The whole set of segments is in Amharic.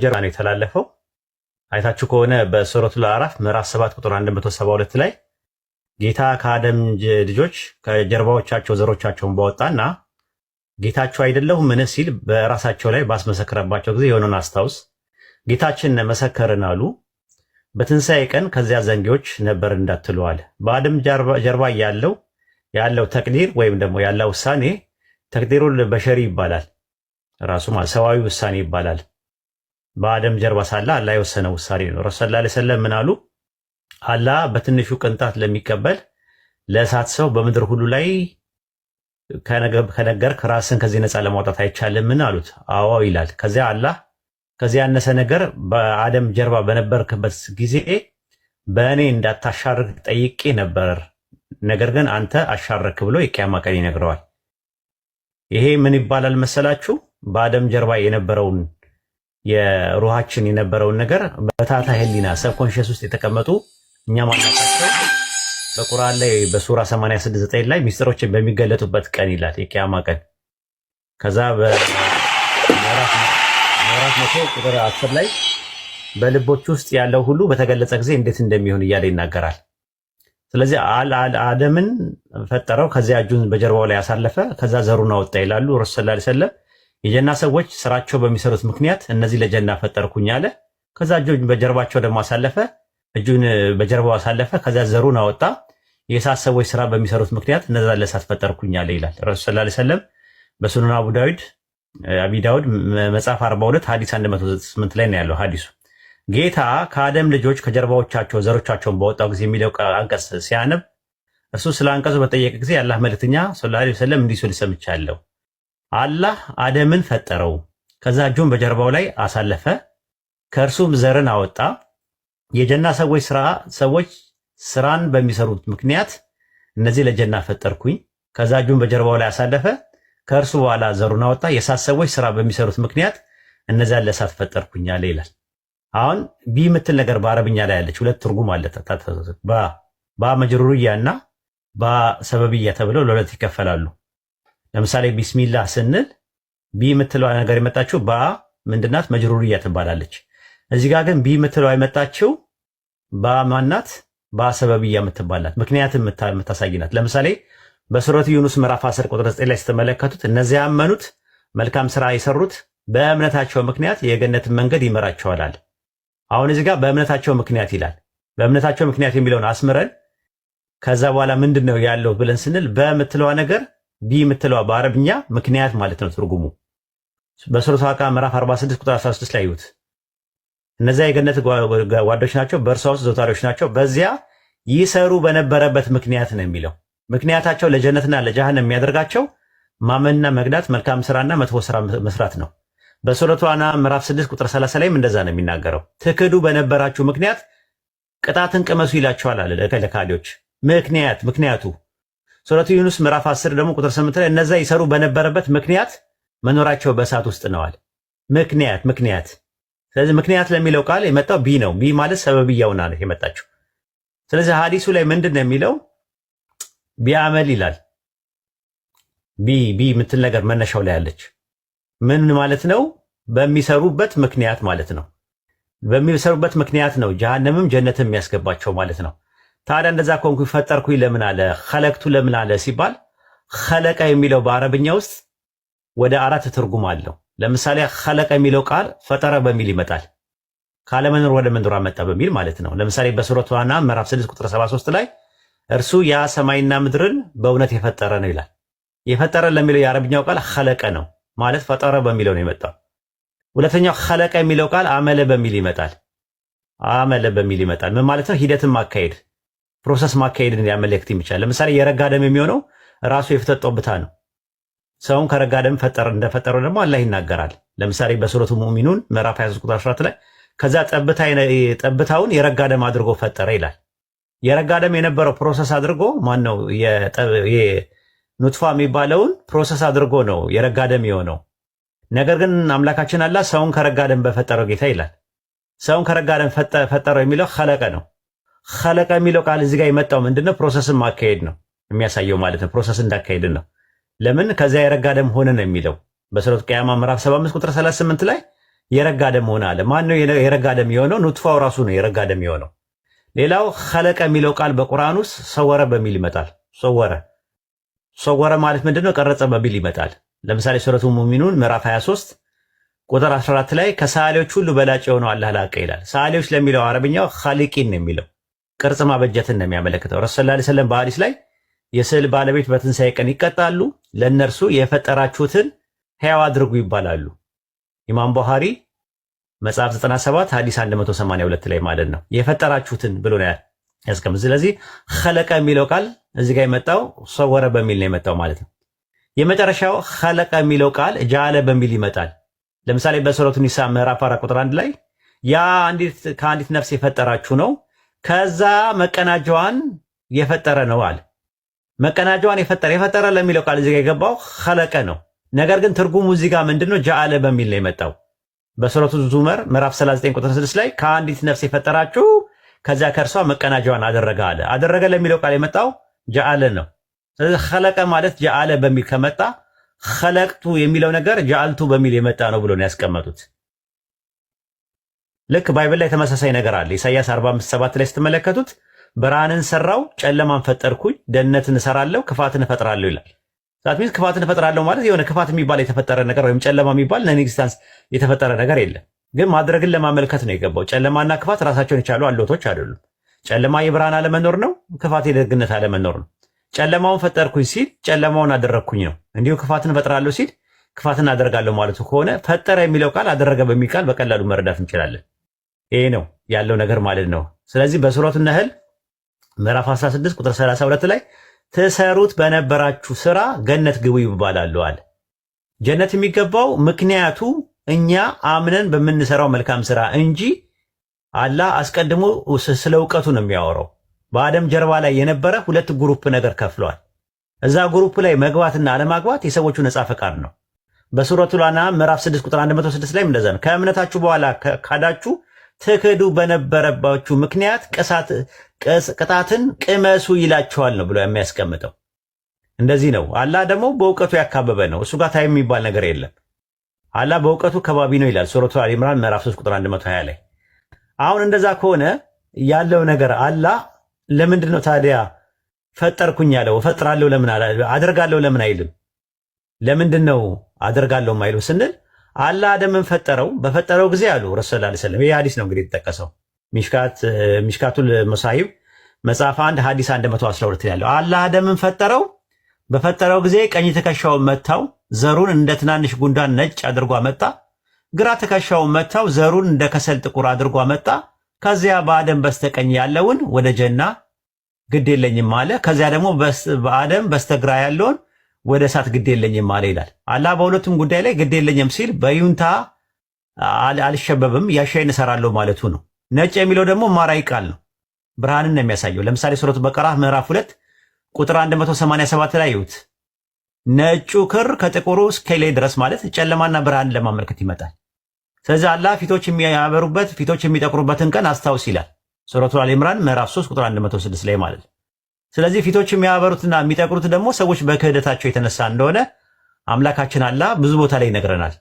ጀርባ ነው የተላለፈው። አይታችሁ ከሆነ በሱረቱል አዕራፍ ምዕራፍ 7 ቁጥር 172 ላይ ጌታ ከአደም ልጆች ከጀርባዎቻቸው ዘሮቻቸውን ባወጣና ጌታቸው አይደለሁም ምን ሲል በራሳቸው ላይ ባስመሰከረባቸው ጊዜ የሆነውን አስታውስ። ጌታችን መሰከርን አሉ። በትንሣኤ ቀን ከዚያ ዘንጊዎች ነበር እንዳትሉ አለ። በአደም ጀርባ ያለው ተቅዲር ወይም ደግሞ ያለው ውሳኔ ተቅዲሩል በሸሪ ይባላል። ራሱ ሰዋዊ ውሳኔ ይባላል። በአደም ጀርባ ሳለ አላህ የወሰነው ውሳኔ ነው። ረሱል ሰለላሁ ዐለይሂ ወሰለም ምን አሉ? አላህ በትንሹ ቅንጣት ለሚቀበል ለእሳት ሰው በምድር ሁሉ ላይ ከነገር ራስን ከዚህ ነፃ ለማውጣት አይቻልም ምን አሉት? አዎ ይላል። ከዚያ አላህ ከዚያ ያነሰ ነገር በአደም ጀርባ በነበርክበት ጊዜ በእኔ እንዳታሻርክ ጠይቄ ነበር፣ ነገር ግን አንተ አሻረክ ብሎ የቂያማ ቀን ይነግረዋል። ይሄ ምን ይባላል መሰላችሁ? በአደም ጀርባ የነበረውን የሩሃችን የነበረውን ነገር በታታ ህሊና ሰብኮንሽስ ውስጥ የተቀመጡ እኛ ማናቃቸው በቁርአን ላይ በሱራ 86:9 ላይ ሚስጥሮችን በሚገለጡበት ቀን ይላል የቂያማ ቀን። ከዛ በምዕራፍ 100 ቁጥር 10 ላይ በልቦች ውስጥ ያለው ሁሉ በተገለጸ ጊዜ እንዴት እንደሚሆን እያለ ይናገራል። ስለዚህ አደምን ፈጠረው፣ ከዚያ እጁን በጀርባው ላይ ያሳለፈ፣ ከዛ ዘሩን አወጣ ይላሉ ረሱል ሰለላሁ ዐለይሂ ወሰለም። የጀና ሰዎች ስራቸው በሚሰሩት ምክንያት እነዚህ ለጀና ፈጠርኩኝ አለ። ከዛ እጁን በጀርባቸው ደግሞ አሳለፈ፣ እጁን በጀርባው አሳለፈ፣ ከዛ ዘሩን አወጣ። የእሳት ሰዎች ስራ በሚሰሩት ምክንያት እነዛ ለእሳት ፈጠርኩኝ አለ ይላል ረሱል ሰለላሁ ዐለይሂ ወሰለም። በሱነን አቢ ዳውድ መጽሐፍ 42 ሐዲስ 108 ላይ ነው ያለው ሐዲሱ። ጌታ ከአደም ልጆች ከጀርባዎቻቸው ዘሮቻቸውን በወጣው ጊዜ የሚለው አንቀጽ ሲያነብ እሱ ስለ አንቀጹ በጠየቀ ጊዜ አላህ መልእክተኛ ሰለላሁ ዐለይሂ ወሰለም እንዲህ ሲሉ ሰምቻለሁ። አላህ አደምን ፈጠረው፣ ከዛ እጁን በጀርባው ላይ አሳለፈ፣ ከእርሱም ዘርን አወጣ። የጀና ሰዎች ስራን በሚሰሩት ምክንያት እነዚህ ለጀና ፈጠርኩኝ፣ ከዛ እጁን በጀርባው ላይ አሳለፈ፣ ከእርሱ በኋላ ዘሩን አወጣ። የእሳት ሰዎች ስራ በሚሰሩት ምክንያት እነዚያን ለእሳት ፈጠርኩኝ አለ ይላል። አሁን ቢ የምትል ነገር በአረብኛ ላይ ያለች ሁለት ትርጉም አለ። ባ መጅሩርያ እና ባ ሰበብያ ተብለው ለሁለት ይከፈላሉ። ለምሳሌ ቢስሚላህ ስንል ቢ የምትለው ነገር የመጣችው ባ ምንድናት? መጅሩርያ ትባላለች። እዚህ ጋር ግን ቢ የምትለው የመጣችው ባ ማናት? ባ ሰበብያ የምትባላት ምክንያት የምታሳይናት። ለምሳሌ በሱረቱ ዩኑስ ምዕራፍ 10 ቁጥር 9 ላይ ስትመለከቱት እነዚያ ያመኑት መልካም ስራ የሰሩት በእምነታቸው ምክንያት የገነትን መንገድ ይመራቸዋል። አሁን እዚህ ጋር በእምነታቸው ምክንያት ይላል። በእምነታቸው ምክንያት የሚለውን አስምረን ከዛ በኋላ ምንድነው ያለው ብለን ስንል በምትለዋ ነገር ቢ የምትለዋ በአረብኛ ምክንያት ማለት ነው ትርጉሙ። በሱረቱ አቃ ምዕራፍ 46 ቁጥር 16 ላይ ይዩት። እነዚያ የገነት ጓዶች ናቸው፣ በእርሷ ውስጥ ዘውታሪዎች ናቸው፣ በዚያ ይሰሩ በነበረበት ምክንያት ነው የሚለው። ምክንያታቸው ለጀነትና ለጀሃነም የሚያደርጋቸው ማመንና መግዳት፣ መልካም ስራና መጥፎ ስራ መስራት ነው። በሱረቱ አናም ምዕራፍ 6 ቁጥር 30 ላይም እንደዛ ነው የሚናገረው። ትክዱ በነበራችሁ ምክንያት ቅጣትን ቅመሱ ይላቸዋል አለ ለካዲዎች። ምክንያቱ ሱረቱ ዩኑስ ምዕራፍ 10 ደግሞ ቁጥር 8 ላይ እነዛ ይሰሩ በነበረበት ምክንያት መኖራቸው በእሳት ውስጥ ነዋል። ምክንያት። ስለዚህ ምክንያት ለሚለው ቃል የመጣው ቢ ነው። ቢ ማለት ሰበብያው ነው የመጣችው። ስለዚህ ሐዲሱ ላይ ምንድን ነው የሚለው? ቢአመል ይላል። ቢ የምትል ነገር መነሻው ላይ አለች። ምን ማለት ነው? በሚሰሩበት ምክንያት ማለት ነው። በሚሰሩበት ምክንያት ነው ጀሃነምም ጀነትም የሚያስገባቸው ማለት ነው። ታዲያ እንደዛ ኮንኩ ፈጠርኩኝ ለምን አለ? ኸለቅቱ ለምን አለ ሲባል ኸለቀ የሚለው በአረብኛ ውስጥ ወደ 4 ትርጉም አለው። ለምሳሌ ኸለቀ የሚለው ቃል ፈጠረ በሚል ይመጣል። ካለመኖር ወደ መኖር አመጣ በሚል ማለት ነው። ለምሳሌ በሱረቱ አናም ምዕራፍ 6 ቁጥር 73 ላይ እርሱ ያ ሰማይና ምድርን በእውነት የፈጠረ ነው ይላል። የፈጠረ ለሚለው የአረብኛው ቃል ኸለቀ ነው ማለት ፈጠረ በሚለው ነው የመጣው። ሁለተኛው ኸለቀ የሚለው ቃል አመለ በሚል ይመጣል። ምን ማለት ነው? ሂደትን ማካሄድ፣ ፕሮሰስ ማካሄድን ያመለክት ይችላል። ለምሳሌ የረጋ ደም የሚሆነው ራሱ የፍጠጠው ብታ ነው። ሰውን ከረጋ ደም እንደፈጠረው ደግሞ አላህ ይናገራል። ለምሳሌ በሱረቱ ሙእሚኑን ምዕራፍ 23 ቁጥር 14 ላይ ከዛ ጠብታውን የረጋ ደም አድርጎ ፈጠረ ይላል። የረጋ ደም የነበረው ፕሮሰስ አድርጎ ማነው ኑጥፋ የሚባለውን ፕሮሰስ አድርጎ ነው የረጋ ደም የሆነው። ነገር ግን አምላካችን አላህ ሰውን ከረጋ ደም በፈጠረው ጌታ ይላል። ሰውን ከረጋ ደም ፈጠረው የሚለው ኸለቀ ነው። ኸለቀ የሚለው ቃል እዚህ ጋር የመጣው ምንድነው? ፕሮሰስን ማካሄድ ነው የሚያሳየው ማለት ነው። ፕሮሰስ እንዳካሄድ ነው። ለምን ከዚያ የረጋ ደም ሆነ ነው የሚለው። በሱረቱ ቂያማ ምዕራፍ 75 ቁጥር 38 ላይ የረጋ ደም ሆነ አለ። ማን ነው የረጋ ደም የሆነው? ኑጥፋው ራሱ ነው የረጋ ደም የሆነው። ሌላው ኸለቀ የሚለው ቃል በቁርአን ውስጥ ሰወረ በሚል ይመጣል። ሰወረ ማለት ምንድነው? ቀረጸ በሚል ይመጣል። ለምሳሌ ሱረቱ ሙእሚኑን ምዕራፍ 23 ቁጥር 14 ላይ ከሰዓሊዎች ሁሉ በላጭ የሆነው አላህ ላቀ ይላል። ሰዓሊዎች ለሚለው አረብኛው ኻሊቂን ነው የሚለው፣ ቅርጽ ማበጀትን ነው የሚያመለክተው። ረሱል ሰለላሁ ዐለይሂ ወሰለም በሐዲስ ላይ የስዕል ባለቤት በትንሣኤ ቀን ይቀጣሉ፣ ለእነርሱ የፈጠራችሁትን ሕያው አድርጉ ይባላሉ። ኢማም ቡኻሪ መጽሐፍ 97 ሐዲስ 182 ላይ ማለት ነው። የፈጠራችሁትን ብሎ ነው ያስቀምጥ። ስለዚህ ኸለቀ የሚለው ቃል እዚህ ጋር የመጣው ሰወረ በሚል ነው የመጣው ማለት ነው። የመጨረሻው ኸለቀ የሚለው ቃል ጃለ በሚል ይመጣል። ለምሳሌ በሱረቱ ኒሳ ምዕራፍ 4 ቁጥር 1 ላይ ያ ከአንዲት ነፍስ የፈጠራችሁ ነው፣ ከዛ መቀናጃዋን የፈጠረ ነው አለ። መቀናጃዋን የፈጠረ ለሚለው ቃል እዚህ ጋር የገባው ኸለቀ ነው። ነገር ግን ትርጉሙ እዚህ ጋር ምንድነው? ጃአለ በሚል ነው የመጣው። በሱረቱ ዙመር ምዕራፍ 39 ቁጥር 6 ላይ ከአንዲት ነፍስ የፈጠራችሁ ከዚያ ከእርሷ መቀናጃዋን አደረገ አለ። አደረገ ለሚለው ቃል የመጣው ጃአለ ነው። ስለዚህ ኸለቀ ማለት ጃአለ በሚል ከመጣ ኸለቅቱ የሚለው ነገር ጃአልቱ በሚል የመጣ ነው ብሎ ነው ያስቀመጡት። ልክ ባይብል ላይ ተመሳሳይ ነገር አለ። ኢሳይያስ 45:7 ላይ ስትመለከቱት ብርሃንን ሰራው፣ ጨለማን ፈጠርኩኝ፣ ደህንነትን እሰራለሁ፣ ክፋትን እፈጥራለሁ ይላል። ዛትሚስ ክፋትን እፈጥራለሁ ማለት የሆነ ክፋት የሚባል የተፈጠረ ነገር ወይም ጨለማ የሚባል ነን ኤግዚስተንስ የተፈጠረ ነገር የለም። ግን ማድረግን ለማመልከት ነው የገባው። ጨለማና ክፋት ራሳቸውን የቻሉ አሎቶች አይደሉም። ጨለማ የብርሃን አለመኖር ነው፣ ክፋት የደግነት አለመኖር ነው። ጨለማውን ፈጠርኩኝ ሲል ጨለማውን አደረግኩኝ ነው። እንዲሁ ክፋትን እፈጥራለሁ ሲል ክፋትን አደርጋለሁ ማለቱ ከሆነ ፈጠረ የሚለው ቃል አደረገ በሚል ቃል በቀላሉ መረዳት እንችላለን። ይሄ ነው ያለው ነገር ማለት ነው። ስለዚህ በሱረቱ ነህል ምዕራፍ 16 ቁጥር 32 ላይ ትሰሩት በነበራችሁ ስራ ገነት ግቡ ይባላሉ አለ። ጀነት የሚገባው ምክንያቱ እኛ አምነን በምንሰራው መልካም ስራ እንጂ አላህ አስቀድሞ ስለ እውቀቱ ነው የሚያወራው። በአደም ጀርባ ላይ የነበረ ሁለት ግሩፕ ነገር ከፍሏል። እዛ ግሩፕ ላይ መግባትና አለማግባት የሰዎቹ ነፃ ፈቃድ ነው። በሱረቱል አንዓም ምዕራፍ 6 ቁጥር 106 ላይ እንደዛ ነው። ከእምነታችሁ በኋላ ካዳችሁ ትክዱ በነበረባችሁ ምክንያት ቅጣትን ቅመሱ ይላቸዋል ነው ብሎ የሚያስቀምጠው። እንደዚህ ነው። አላህ ደግሞ በእውቀቱ ያካበበ ነው። እሱ ጋር ታይም የሚባል ነገር የለም። አላህ በእውቀቱ ከባቢ ነው ይላል ሱረቱ አሊ ኢምራን ምዕራፍ 3 ቁጥር 120 ላይ። አሁን እንደዛ ከሆነ ያለው ነገር አላህ ለምንድን ነው ታዲያ ፈጠርኩኝ ያለው? እፈጥራለሁ ለምን አደርጋለሁ ለምን አይልም? ለምንድን ነው አደርጋለሁ ማይለው ስንል አላህ አደምን ፈጠረው። በፈጠረው ጊዜ አሉ ረሱል ሰለላሁ ዐለይሂ ወሰለም። ይህ ሐዲስ ነው እንግዲህ የተጠቀሰው ሚሽካቱል መሳሂብ መጽሐፍ 1 ሐዲስ 112 ያለው አላህ አደምን ፈጠረው። በፈጠረው ጊዜ ቀኝ ትከሻውን መታው፣ ዘሩን እንደ ትናንሽ ጉንዳን ነጭ አድርጎ አመጣ። ግራ ትከሻውን መታው፣ ዘሩን እንደ ከሰል ጥቁር አድርጎ አመጣ። ከዚያ በአደም በስተቀኝ ያለውን ወደ ጀና ግድ የለኝም አለ። ከዚያ ደግሞ በአደም በስተግራ ያለውን ወደ እሳት ግድ የለኝም አለ ይላል። አላህ በሁለቱም ጉዳይ ላይ ግድ የለኝም ሲል በዩንታ አልሸበብም ያሻይን እሰራለሁ ማለቱ ነው። ነጭ የሚለው ደግሞ ማራይ ቃል ነው፣ ብርሃንን ነው የሚያሳየው። ለምሳሌ ሱረቱ በቀራ ምዕራፍ 2 ቁጥር 187 ላይ ይዩት። ነጩ ክር ከጥቁሩ እስከ ላይ ድረስ ማለት ጨለማና ብርሃንን ለማመልከት ይመጣል። ስለዚህ አላህ ፊቶች የሚያበሩበት ፊቶች የሚጠቁሩበትን ቀን አስታውስ ይላል ሱረቱ አሊ ኢምራን ምዕራፍ 3 ቁጥር 106 ላይ ማለት ነው። ስለዚህ ፊቶች የሚያበሩትና የሚጠቁሩት ደግሞ ሰዎች በክህደታቸው የተነሳ እንደሆነ አምላካችን አላህ ብዙ ቦታ ላይ ይነግረናል።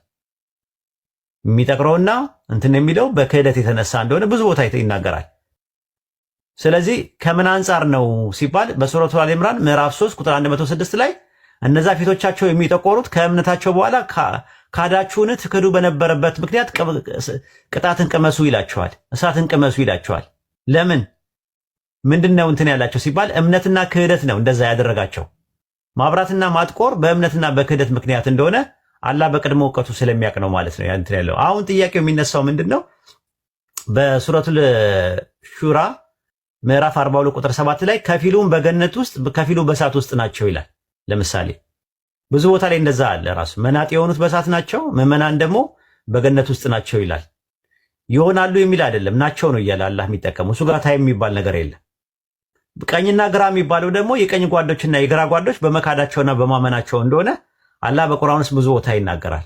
የሚጠቅረውና እንትን የሚለው በክህደት የተነሳ እንደሆነ ብዙ ቦታ ይናገራል። ስለዚህ ከምን አንጻር ነው ሲባል በሱረቱ አሊ ኢምራን ምዕራፍ 3 ቁጥር 106 ላይ እነዛ ፊቶቻቸው የሚጠቆሩት ከእምነታቸው በኋላ ካዳችሁን ትክዱ በነበረበት ምክንያት ቅጣትን ቅመሱ ይላቸዋል፣ እሳትን ቅመሱ ይላቸዋል። ለምን ምንድነው እንትን ያላቸው ሲባል እምነትና ክህደት ነው እንደዛ ያደረጋቸው። ማብራትና ማጥቆር በእምነትና በክህደት ምክንያት እንደሆነ አላህ በቅድመ እውቀቱ ስለሚያውቅ ነው ማለት ነው እንትን ያለው። አሁን ጥያቄው የሚነሳው ምንድነው? በሱረቱል ሹራ ምዕራፍ 42 ቁጥር 7 ላይ ከፊሉም በገነት ውስጥ ከፊሉ በእሳት ውስጥ ናቸው ይላል። ለምሳሌ ብዙ ቦታ ላይ እንደዛ አለ። ራሱ መናጤ የሆኑት በእሳት ናቸው፣ ምዕመናን ደግሞ በገነት ውስጥ ናቸው ይላል። ይሆናሉ የሚል አይደለም ናቸው ነው እያለ አላህ የሚጠቀመው። እሱ ጋር ታይም የሚባል ነገር የለም። ቀኝና ግራ የሚባለው ደግሞ የቀኝ ጓዶችና የግራ ጓዶች በመካዳቸውና በማመናቸው እንደሆነ አላህ በቁርአን ውስጥ ብዙ ቦታ ይናገራል።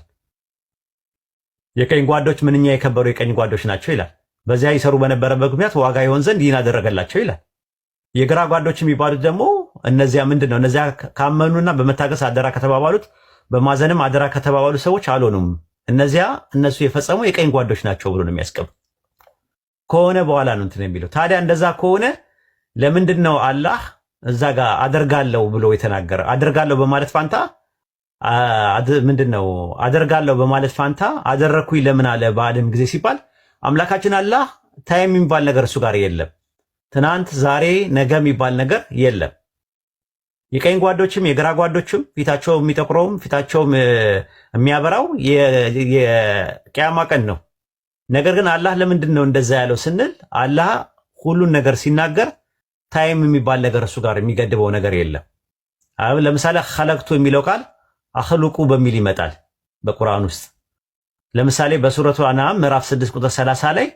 የቀኝ ጓዶች ምንኛ የከበሩ የቀኝ ጓዶች ናቸው ይላል። በዚያ ይሰሩ በነበረበት ምክንያት ዋጋ ይሆን ዘንድ ይህን አደረገላቸው ይላል። የግራ ጓዶች የሚባሉት ደግሞ እነዚያ ምንድን ነው? እነዚያ ካመኑና በመታገስ አደራ ከተባባሉት በማዘንም አደራ ከተባባሉ ሰዎች አልሆኑም። እነዚያ እነሱ የፈጸሙ የቀኝ ጓዶች ናቸው ብሎ ነው የሚያስቀምጥ ከሆነ በኋላ ነው እንትን የሚለው። ታዲያ እንደዛ ከሆነ ለምንድን ነው አላህ እዛ ጋር አደርጋለሁ ብሎ የተናገረ? አደርጋለሁ በማለት ፋንታ ምንድነው አደርጋለሁ በማለት ፋንታ አደረኩኝ ለምን አለ በአደም ጊዜ ሲባል አምላካችን አላህ ታይም የሚባል ነገር እሱ ጋር የለም። ትናንት፣ ዛሬ፣ ነገ የሚባል ነገር የለም። የቀኝ ጓዶችም የግራ ጓዶችም ፊታቸው የሚጠቁረውም ፊታቸው የሚያበራው የቂያማ ቀን ነው። ነገር ግን አላህ ለምንድን ነው እንደዛ ያለው ስንል አላህ ሁሉን ነገር ሲናገር ታይም የሚባል ነገር እሱ ጋር የሚገድበው ነገር የለም። አሁን ለምሳሌ ኸለቅቱ የሚለው ቃል አኽሉቁ በሚል ይመጣል በቁርአን ውስጥ። ለምሳሌ በሱረቱ አንዓም ምዕራፍ 6 ቁጥር 30 ላይ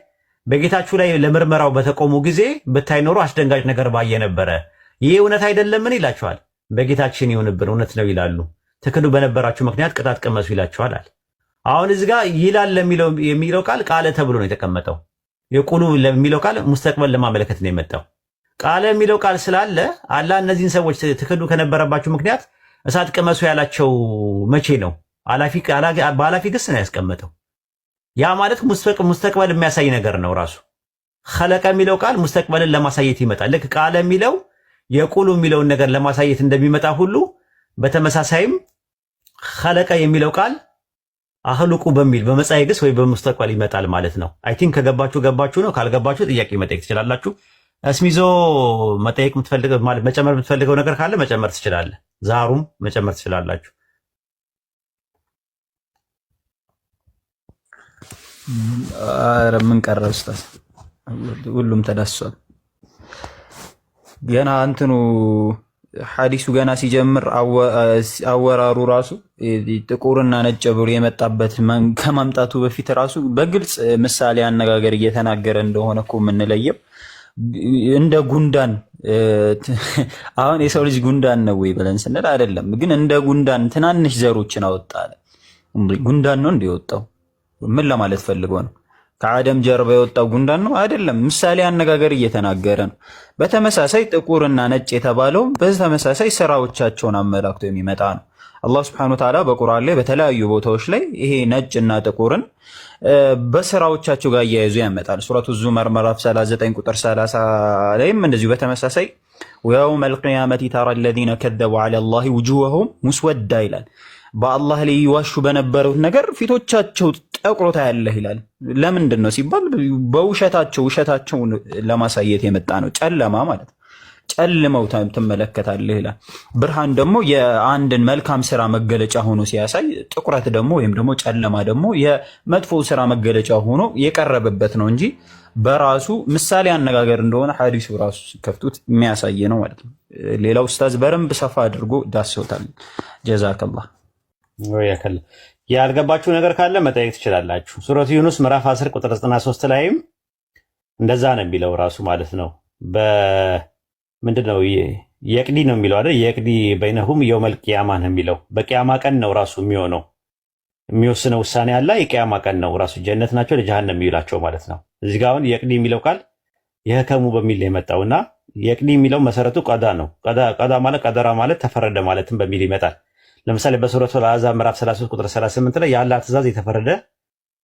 በጌታችሁ ላይ ለምርመራው በተቆሙ ጊዜ ብታይ ኖሮ አስደንጋጭ ነገር ባየ ነበረ። ይህ እውነት አይደለምን ይላቸዋል። በጌታችን ይሁንብን እውነት ነው ይላሉ። ትክዱ በነበራችሁ ምክንያት ቅጣት ቀመሱ ይላቸዋል አለ። አሁን እዚህ ጋር ይላል የሚለው ቃል ቃለ ተብሎ ነው የተቀመጠው። የቁሉ የሚለው ቃል ሙስተቅበል ለማመለከት ነው የመጣው። ቃለ የሚለው ቃል ስላለ አላህ እነዚህን ሰዎች ትክዱ ከነበረባችሁ ምክንያት እሳት ቅመሱ ያላቸው መቼ ነው? በኃላፊ ግስ ነው ያስቀመጠው። ያ ማለት ሙስተቅበል የሚያሳይ ነገር ነው ራሱ። ኸለቀ የሚለው ቃል ሙስተቅበልን ለማሳየት ይመጣል። ልክ ቃለ የሚለው የቁሉ የሚለውን ነገር ለማሳየት እንደሚመጣ ሁሉ በተመሳሳይም ኸለቀ የሚለው ቃል አኽሉቁ በሚል በመጻኢ ግስ ወይ በሙስተቅበል ይመጣል ማለት ነው። አይ ቲንክ ከገባችሁ ነው። ካልገባችሁ ጥያቄ መጠየቅ ትችላላችሁ። እስሚዞ መጠየቅ የምትፈልገው ማለት መጨመር የምትፈልገው ነገር ካለ መጨመር ትችላለህ። ዛሩም መጨመር ትችላላችሁ። ኧረ ምን ቀረ ኡስታዝ? ሁሉም ተዳስሷል። ገና እንትኑ ሐዲሱ ገና ሲጀምር አወራሩ ራሱ ጥቁርና ነጭ ብሎ የመጣበት ከማምጣቱ በፊት ራሱ በግልጽ ምሳሌ አነጋገር እየተናገረ እንደሆነ እኮ የምንለየው እንደ ጉንዳን አሁን የሰው ልጅ ጉንዳን ነው ወይ ብለን ስንል አይደለም፣ ግን እንደ ጉንዳን ትናንሽ ዘሮችን አወጣ አለ። ጉንዳን ነው እንዲወጣው ምን ለማለት ፈልጎ ነው? ከአደም ጀርባ የወጣው ጉንዳን ነው አይደለም። ምሳሌ አነጋገር እየተናገረ ነው። በተመሳሳይ ጥቁርና ነጭ የተባለው በተመሳሳይ ስራዎቻቸውን አመላክቶ የሚመጣ ነው። አላህ Subhanahu Wa Ta'ala በቁርአን ላይ በተለያዩ ቦታዎች ላይ ይሄ ነጭና ጥቁርን በስራዎቻቸው ጋር እያያዙ ያመጣል። ሱረቱ ዙመር ምዕራፍ 39 ቁጥር 30 ላይም እንደዚሁ በተመሳሳይ ወየውመል ቂያመቲ ተራ الذين كذبوا على الله وجوههم مسودة ይላል። በአላህ ላይ ይዋሹ በነበሩት ነገር ፊቶቻቸው ጠቁሮታ ያለ ይላል። ለምንድን ነው ሲባል ውሸታቸውን ለማሳየት የመጣ ነው። ጨለማ ማለት ጨልመው ትመለከታለህ ይላል። ብርሃን ደግሞ የአንድን መልካም ስራ መገለጫ ሆኖ ሲያሳይ፣ ጥቁረት ደግሞ ወይም ደግሞ ጨለማ ደግሞ የመጥፎ ስራ መገለጫ ሆኖ የቀረበበት ነው እንጂ በራሱ ምሳሌ አነጋገር እንደሆነ ሐዲሱ ራሱ ሲከፍቱት የሚያሳይ ነው ማለት ነው። ሌላው ኡስታዝ በረንብ ሰፋ አድርጎ ዳስሶታል። ጀዛከላህ። ወያከል ያልገባችሁ ነገር ካለ መጠየቅ ትችላላችሁ። ሱረቱ ዩኑስ ምዕራፍ 10 ቁጥር 93 ላይም እንደዛ ነው የሚለው ራሱ ማለት ነው። ምንድነው የቅዲ ነው የሚለው አይደል? የቅዲ በይነሁም የውመል ቂያማ ነው የሚለው። በቂያማ ቀን ነው ራሱ የሚሆነው። የሚወስነው ውሳኔ አለ። የቂያማ ቀን ነው ራሱ። ጀነት ናቸው ለጀሃነም የሚውላቸው ማለት ነው። እዚህ ጋር አሁን የቅዲ የሚለው ቃል የህከሙ በሚል ነው የመጣውና የቅዲ የሚለው መሰረቱ ቀዳ ነው። ቀዳ ማለት ቀደራ ማለት ተፈረደ ማለትም በሚል ይመጣል። ለምሳሌ በሱረቱ አልአሕዛብ ምዕራፍ 33 ቁጥር 38 ላይ የአላህ ትእዛዝ የተፈረደ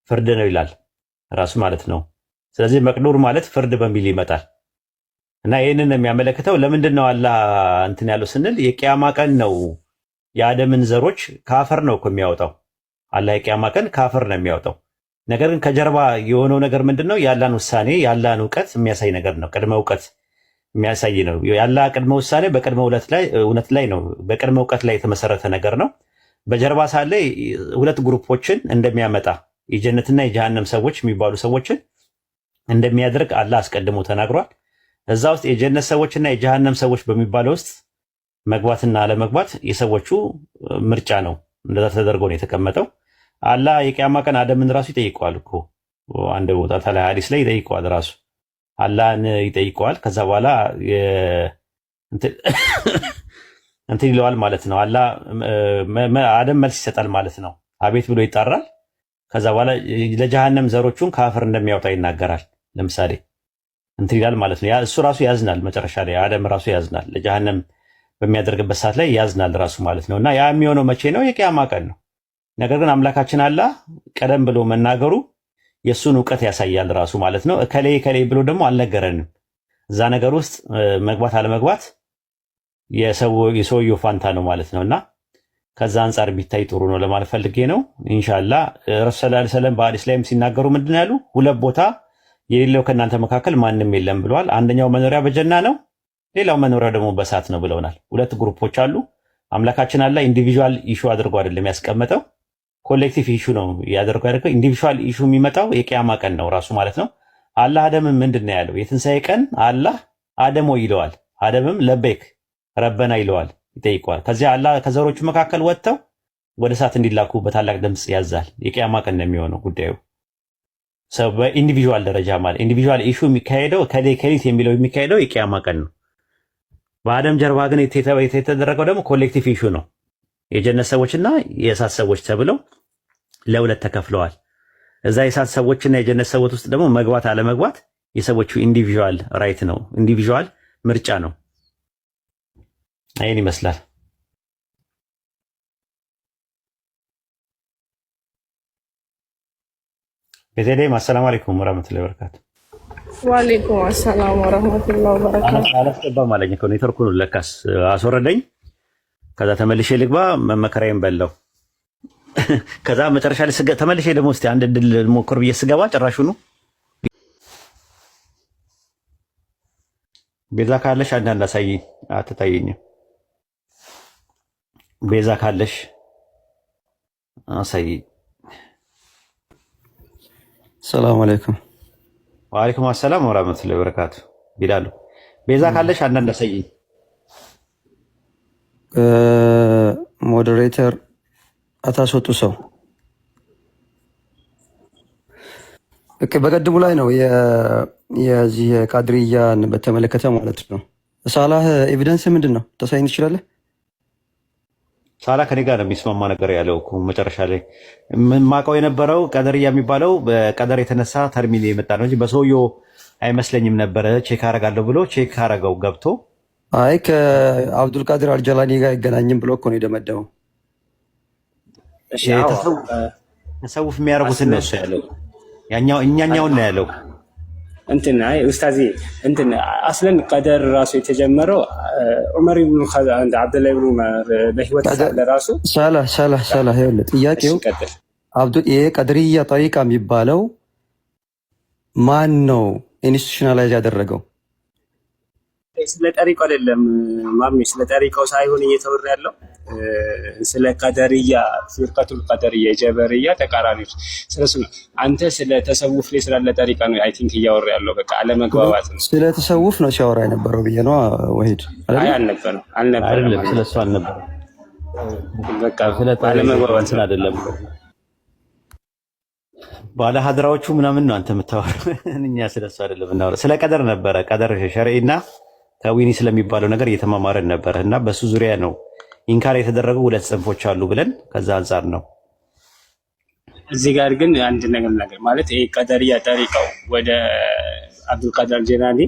ፍርድ ነው ይላል ራሱ ማለት ነው። ስለዚህ መቅዱር ማለት ፍርድ በሚል ይመጣል እና ይህንን የሚያመለክተው ለምንድን ነው አላህ እንትን ያለው ስንል የቂያማ ቀን ነው። የአደምን ዘሮች ካፈር ነው እኮ የሚያወጣው አላህ። የቂያማ ቀን ካፈር ነው የሚያወጣው። ነገር ግን ከጀርባ የሆነው ነገር ምንድነው? ያላን ውሳኔ ያላን እውቀት የሚያሳይ ነገር ነው። ቅድመ እውቀት የሚያሳይ ነው። ያላ ቅድመ ውሳኔ በቅድመ እውነት ላይ ነው። በቅድመ እውቀት ላይ የተመሰረተ ነገር ነው። በጀርባ ሳለ ሁለት ግሩፖችን እንደሚያመጣ የጀነትና የጀሃነም ሰዎች የሚባሉ ሰዎችን እንደሚያደርግ አላህ አስቀድሞ ተናግሯል። እዛ ውስጥ የጀነት ሰዎችና የጀሃነም ሰዎች በሚባለው ውስጥ መግባትና አለመግባት የሰዎቹ ምርጫ ነው። እንደዛ ተደርጎ ነው የተቀመጠው። አላህ የቂያማ ቀን አደምን ራሱ ይጠይቀዋል እኮ አንድ ቦታ ላይ ሐዲስ ላይ ይጠይቀዋል። ራሱ አላህን ይጠይቀዋል። ከዛ በኋላ እንትን ይለዋል ማለት ነው። አላህ አደም መልስ ይሰጣል ማለት ነው። አቤት ብሎ ይጣራል። ከዛ በኋላ ለጀሃነም ዘሮቹን ካፍር እንደሚያወጣ ይናገራል። ለምሳሌ እንትን ይላል ማለት ነው። እሱ ራሱ ያዝናል። መጨረሻ ላይ አደም ራሱ ያዝናል። ለጀሃነም በሚያደርግበት ሰዓት ላይ ያዝናል ራሱ ማለት ነው። እና ያ የሚሆነው መቼ ነው? የቂያማ ቀን ነው። ነገር ግን አምላካችን አላህ ቀደም ብሎ መናገሩ የእሱን እውቀት ያሳያል ራሱ ማለት ነው። እከሌ እከሌ ብሎ ደግሞ አልነገረንም። እዛ ነገር ውስጥ መግባት አለመግባት የሰውየው ፋንታ ነው ማለት ነውና ከዛ አንጻር ቢታይ ጥሩ ነው ለማለት ፈልጌ ነው። ኢንሻአላህ ረሱል ሰለላሁ ዐለይሂ ወሰለም በሐዲስ ላይም ሲናገሩ ምንድን ነው ያሉ? ሁለት ቦታ የሌለው ከእናንተ መካከል ማንም የለም ብለዋል። አንደኛው መኖሪያ በጀና ነው፣ ሌላው መኖሪያ ደግሞ በእሳት ነው ብለውናል። ሁለት ግሩፖች አሉ። አምላካችን አላህ ኢንዲቪዥዋል ኢሹ አድርጎ አይደለም ያስቀመጠው፣ ኮሌክቲቭ ኢሹ ነው ያደርገው። ኢንዲቪዥዋል ኢሹ የሚመጣው የቂያማ ቀን ነው ራሱ ማለት ነው። አላህ አደምም ምንድን ነው ያለው? የትንሣኤ ቀን አላህ አደም ሆይ ይለዋል። አደምም ለበይክ ረበና ይለዋል፣ ይጠይቀዋል። ከዚያ አላህ ከዘሮቹ መካከል ወጥተው ወደ እሳት እንዲላኩ በታላቅ ድምፅ ያዛል። የቂያማ ቀን ነው የሚሆነው ጉዳዩ። ሰው በኢንዲቪዥዋል ደረጃ ማለት ኢንዲቪዥዋል ኢሹ የሚካሄደው ከሌት የሚለው የሚካሄደው የቂያማ ቀን ነው። በአደም ጀርባ ግን የተደረገው ደግሞ ኮሌክቲቭ ኢሹ ነው። የጀነት ሰዎችና የእሳት ሰዎች ተብለው ለሁለት ተከፍለዋል። እዛ የእሳት ሰዎችና የጀነት ሰዎች ውስጥ ደግሞ መግባት አለመግባት የሰዎቹ ኢንዲቪዥዋል ራይት ነው፣ ኢንዲቪዥዋል ምርጫ ነው። አይን ይመስላል። ቤተልሔም አሰላሙ አለይኩም ወራህመቱላሂ ወበረካቱ። ወአለይኩም አሰላም ወራህመቱላሂ ወበረካቱ። አላስገባም አለኝ እኮ ኔትወርኩን ለካስ አስወረደኝ። ከዛ ተመልሼ ልግባ መመከራዬን በላው። ከዛ መጨረሻ ላይ ተመልሼ ደግሞ እስቲ አንድ ድል ሞክር ብዬ ስገባ ጭራሹኑ ቤዛ ካለሽ አንዳንድ አሳይኝ። አትታየኝም። ቤዛ ካለሽ አሳይኝ። ሰላም አለይኩም። ወአለይኩም አሰላም ወራህመቱላሂ ወበረካቱ። ቢላሉ ቤዛ ካለሽ አንዳንድ አሳይኝ። ሞዴሬተር አታስወጡ ሰው በቀድሙ ላይ ነው የዚህ የቃድርያን በተመለከተ ማለት ነው። ሳላህ ኤቪደንስ ምንድን ነው ታሳይን ትችላለህ? ሳላ ከኔ ጋር ነው የሚስማማ ነገር ያለው እኮ መጨረሻ ላይ ማውቀው የነበረው ቀደርያ የሚባለው በቀደር የተነሳ ተርሚኔ የመጣ ነው እንጂ በሰውየው አይመስለኝም ነበረ። ቼክ አረጋለሁ ብሎ ቼክ አረገው ገብቶ አይ ከአብዱልቃድር አልጀላኒ ጋር አይገናኝም ብሎ እኮ ነው የደመደመው። ተሰውፍ የሚያደርጉትን ነው እሱ ያለው። ያኛው እኛኛውን ነው ያለው። እንትን አይ ኡስታዚ እንትን አስለን ቀደር ራሱ የተጀመረው ዑመር ኢብኑ አብዱላህ ኢብኑ በህይወት ሳለ ራሱ ሳላ ይኸውልህ ጥያቄው ይሄ ቀድርያ ጠሪቃ የሚባለው ማን ነው ኢንስቲቱሽናላይዝ ያደረገው? ስለ ጠሪቃው አይደለም ማሚ፣ ስለ ጠሪቃው ሳይሆን እየተወራ ያለው ስለ ቀደርያ ፊርቀቱል ቀደርያ የጀበርያ ተቃራኒዎች ስለሱ ነው። አንተ ስለ ተሰውፍ ላይ ስላለ ጠሪቃ ነው አይ ቲንክ እያወራ ያለው። በቃ አለመግባባት ነው። ስለ ተሰውፍ ነው ሲያወራ የነበረው ብዬ ነው ወሂድ። አይ አልነበረም ስለሱ አልነበረም። በቃ ስለ አለመግባባት ስለ አይደለም ባለ ሀድራዎቹ ምናምን ነው አንተ የምታወራው። እኛ ስለሱ አይደለም እናወራ። ስለ ቀደር ነበረ። ቀደር ሸርዒና ከዊኒ ስለሚባለው ነገር እየተማማረን ነበረ እና በሱ ዙሪያ ነው ኢንካር የተደረጉ ሁለት ጽንፎች አሉ ብለን ከዛ አንጻር ነው። እዚህ ጋር ግን አንድ ነገር ማለት ይሄ ቀደርያ ጠሪቃው ወደ አብዱልቃድር ጀላኒ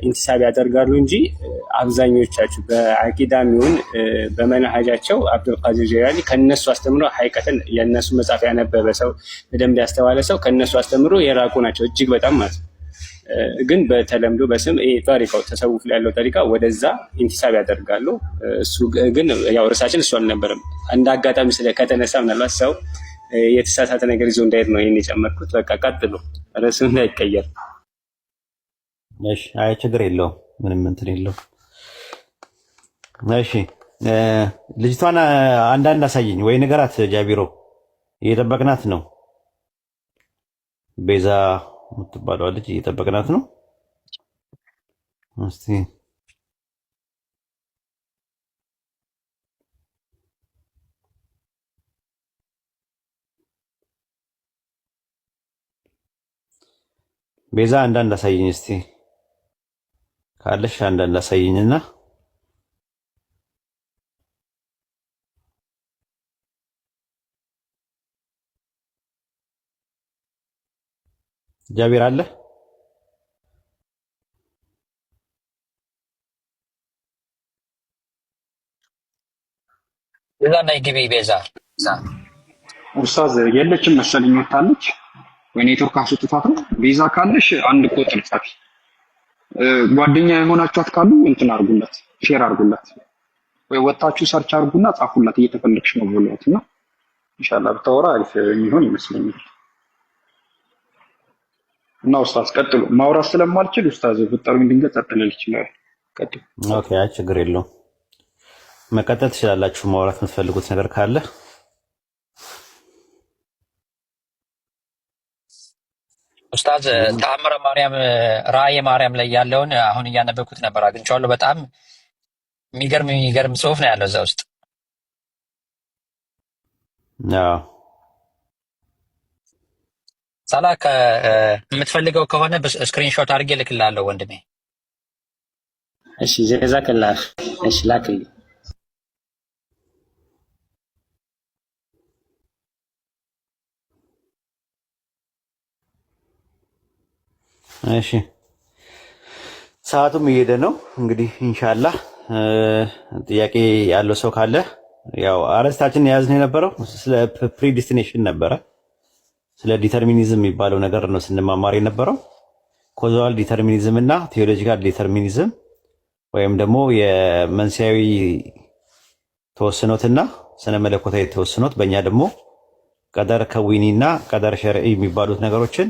ኢንቲሳብ ያደርጋሉ እንጂ አብዛኞቻችሁ በአቂዳም ይሁን በመናሃጃቸው አብዱልቃድር ጀላኒ ከነሱ አስተምሮ ሀይቀትን የነሱ መጽሐፍ ያነበበ ሰው በደንብ ያስተዋለ ሰው ከነሱ አስተምሮ የራቁ ናቸው እጅግ በጣም ማለት ነው። ግን በተለምዶ በስም ጠሪቃው ተሰውፍ ላይ ያለው ጠሪቃ ወደዛ ኢንቲሳብ ያደርጋሉ። እሱ ግን ያው ርዕሳችን እሱ አልነበረም። እንደ አጋጣሚ ከተነሳ ምናልባት ሰው የተሳሳተ ነገር ይዞ እንዳይሄድ ነው ይሄን የጨመርኩት። በቃ ቀጥሉ፣ ርዕሱ እንዳይቀየር። እሺ፣ አይ ችግር የለውም፣ ምንም እንትን የለውም። እሺ፣ ልጅቷን አንዳንድ አሳየኝ ወይ ንገራት። ጃቢሮ እየጠበቅናት ነው። ቤዛ የምትባለው ልጅ እየጠበቅናት ነው። እስቲ ቤዛ አንዳንድ አሳይኝ እስቲ ካለሽ አንዳንድ አሳይኝና ጃቢር አለ ቤዛ ናይ ግቢ ቤዛ ኡስታዝ የለችም መሰለኝ ወታለች ወይ ኔትወርክ አስወጥቷት ነው። ቤዛ ካለሽ አንድ ቁጥር ጻፊ። ጓደኛ የሆናችኋት ካሉ እንትን አርጉላት፣ ሼር አርጉላት፣ ወይ ወጣችሁ ሰርች አርጉና ጻፉላት እየተፈለግሽ ነው ብሏትና ኢንሻአላህ ብታወራ አሪፍ የሚሆን ይመስለኛል። እና ኡስታዝ ቀጥሉ። ማውራት ስለማልችል ኡስታዝ ብትጠሩኝ ድንገት አጥልል ይችላል። ቀጥሉ። ኦኬ፣ አይ ችግር የለውም። መቀጠል ትችላላችሁ። ማውራት የምትፈልጉት ነገር ካለ ኡስታዝ ተአምረ ማርያም ራእየ ማርያም ላይ ያለውን አሁን እያነበብኩት ነበር፣ አግኝቼዋለሁ። በጣም የሚገርም ጽሁፍ ነው ያለው እዛ ውስጥ። ሳላ የምትፈልገው ከሆነ ስክሪንሾት አድርጌ ልክልሃለሁ ወንድሜ። እሺ ጀዛከላህ። እሺ ላክልኝ። እሺ ሰዓቱም እየሄደ ነው። እንግዲህ ኢንሻአላህ ጥያቄ ያለው ሰው ካለ ያው አረስታችን የያዝነው የነበረው ስለ ፕሪዲስቲኔሽን ነበረ። ስለ ዲተርሚኒዝም የሚባለው ነገር ነው ስንማማር የነበረው። ኮዛል ዲተርሚኒዝም እና ቴዎሎጂካል ዲተርሚኒዝም ወይም ደግሞ የመንስኤያዊ ተወስኖትና ስነ መለኮታዊ ተወስኖት በእኛ ደግሞ ቀደር ከዊኒና ቀደር ሸርዒ የሚባሉት ነገሮችን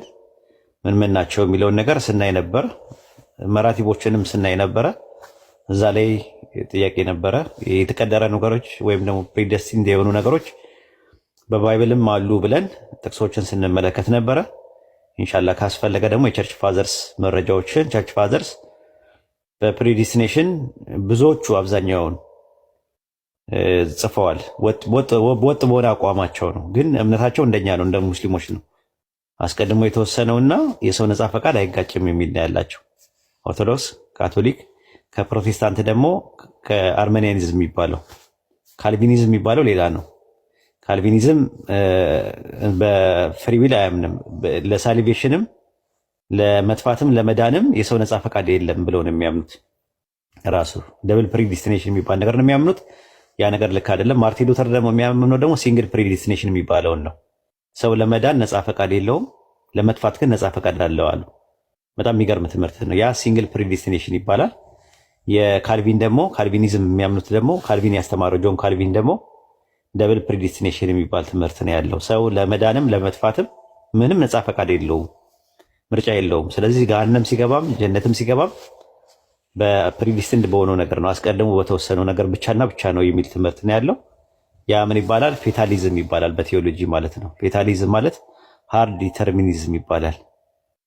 ምን ምን ናቸው የሚለውን ነገር ስናይ ነበር። መራቲቦችንም ስናይ ነበረ። እዛ ላይ ጥያቄ ነበረ። የተቀደረ ነገሮች ወይም ደግሞ ፕሪደስቲንድ የሆኑ ነገሮች በባይብልም አሉ ብለን ጥቅሶችን ስንመለከት ነበረ። ኢንሻአላህ ካስፈለገ ደግሞ የቸርች ፋዘርስ መረጃዎችን ቸርች ፋዘርስ በፕሪዲስቲኔሽን ብዙዎቹ አብዛኛውን ጽፈዋል። ወጥ በሆነ አቋማቸው ነው፣ ግን እምነታቸው እንደኛ ነው፣ እንደ ሙስሊሞች ነው። አስቀድሞ የተወሰነውና የሰው ነፃ ፈቃድ አይጋጭም የሚል ነው ያላቸው። ኦርቶዶክስ፣ ካቶሊክ፣ ከፕሮቴስታንት ደግሞ ከአርሜኒያኒዝም የሚባለው ካልቪኒዝም የሚባለው ሌላ ነው። ካልቪኒዝም በፍሪዊል አያምንም። ለሳሊቬሽንም ለመጥፋትም ለመዳንም የሰው ነፃ ፈቃድ የለም ብለው ነው የሚያምኑት። ራሱ ደብል ፕሪዲስቲኔሽን የሚባል ነገር ነው የሚያምኑት። ያ ነገር ልክ አይደለም። ማርቲን ሉተር ደግሞ የሚያምነው ደግሞ ሲንግል ፕሪዲስቲኔሽን የሚባለውን ነው። ሰው ለመዳን ነፃ ፈቃድ የለውም፣ ለመጥፋት ግን ነፃ ፈቃድ አለው አሉ። በጣም የሚገርም ትምህርት ነው። ያ ሲንግል ፕሪዲስቲኔሽን ይባላል። የካልቪን ደግሞ ካልቪኒዝም የሚያምኑት ደግሞ ካልቪን ያስተማረው ጆን ካልቪን ደግሞ ደብል ፕሪዲስቲኔሽን የሚባል ትምህርት ነው ያለው። ሰው ለመዳንም ለመጥፋትም ምንም ነፃ ፈቃድ የለውም፣ ምርጫ የለውም። ስለዚህ ገሃነም ሲገባም ጀነትም ሲገባም በፕሪዲስቲንድ በሆነው ነገር ነው፣ አስቀድሞ በተወሰነው ነገር ብቻና ብቻ ነው የሚል ትምህርት ነው ያለው። ያ ምን ይባላል? ፌታሊዝም ይባላል በቴዎሎጂ ማለት ነው። ፌታሊዝም ማለት ሃርድ ዲተርሚኒዝም ይባላል።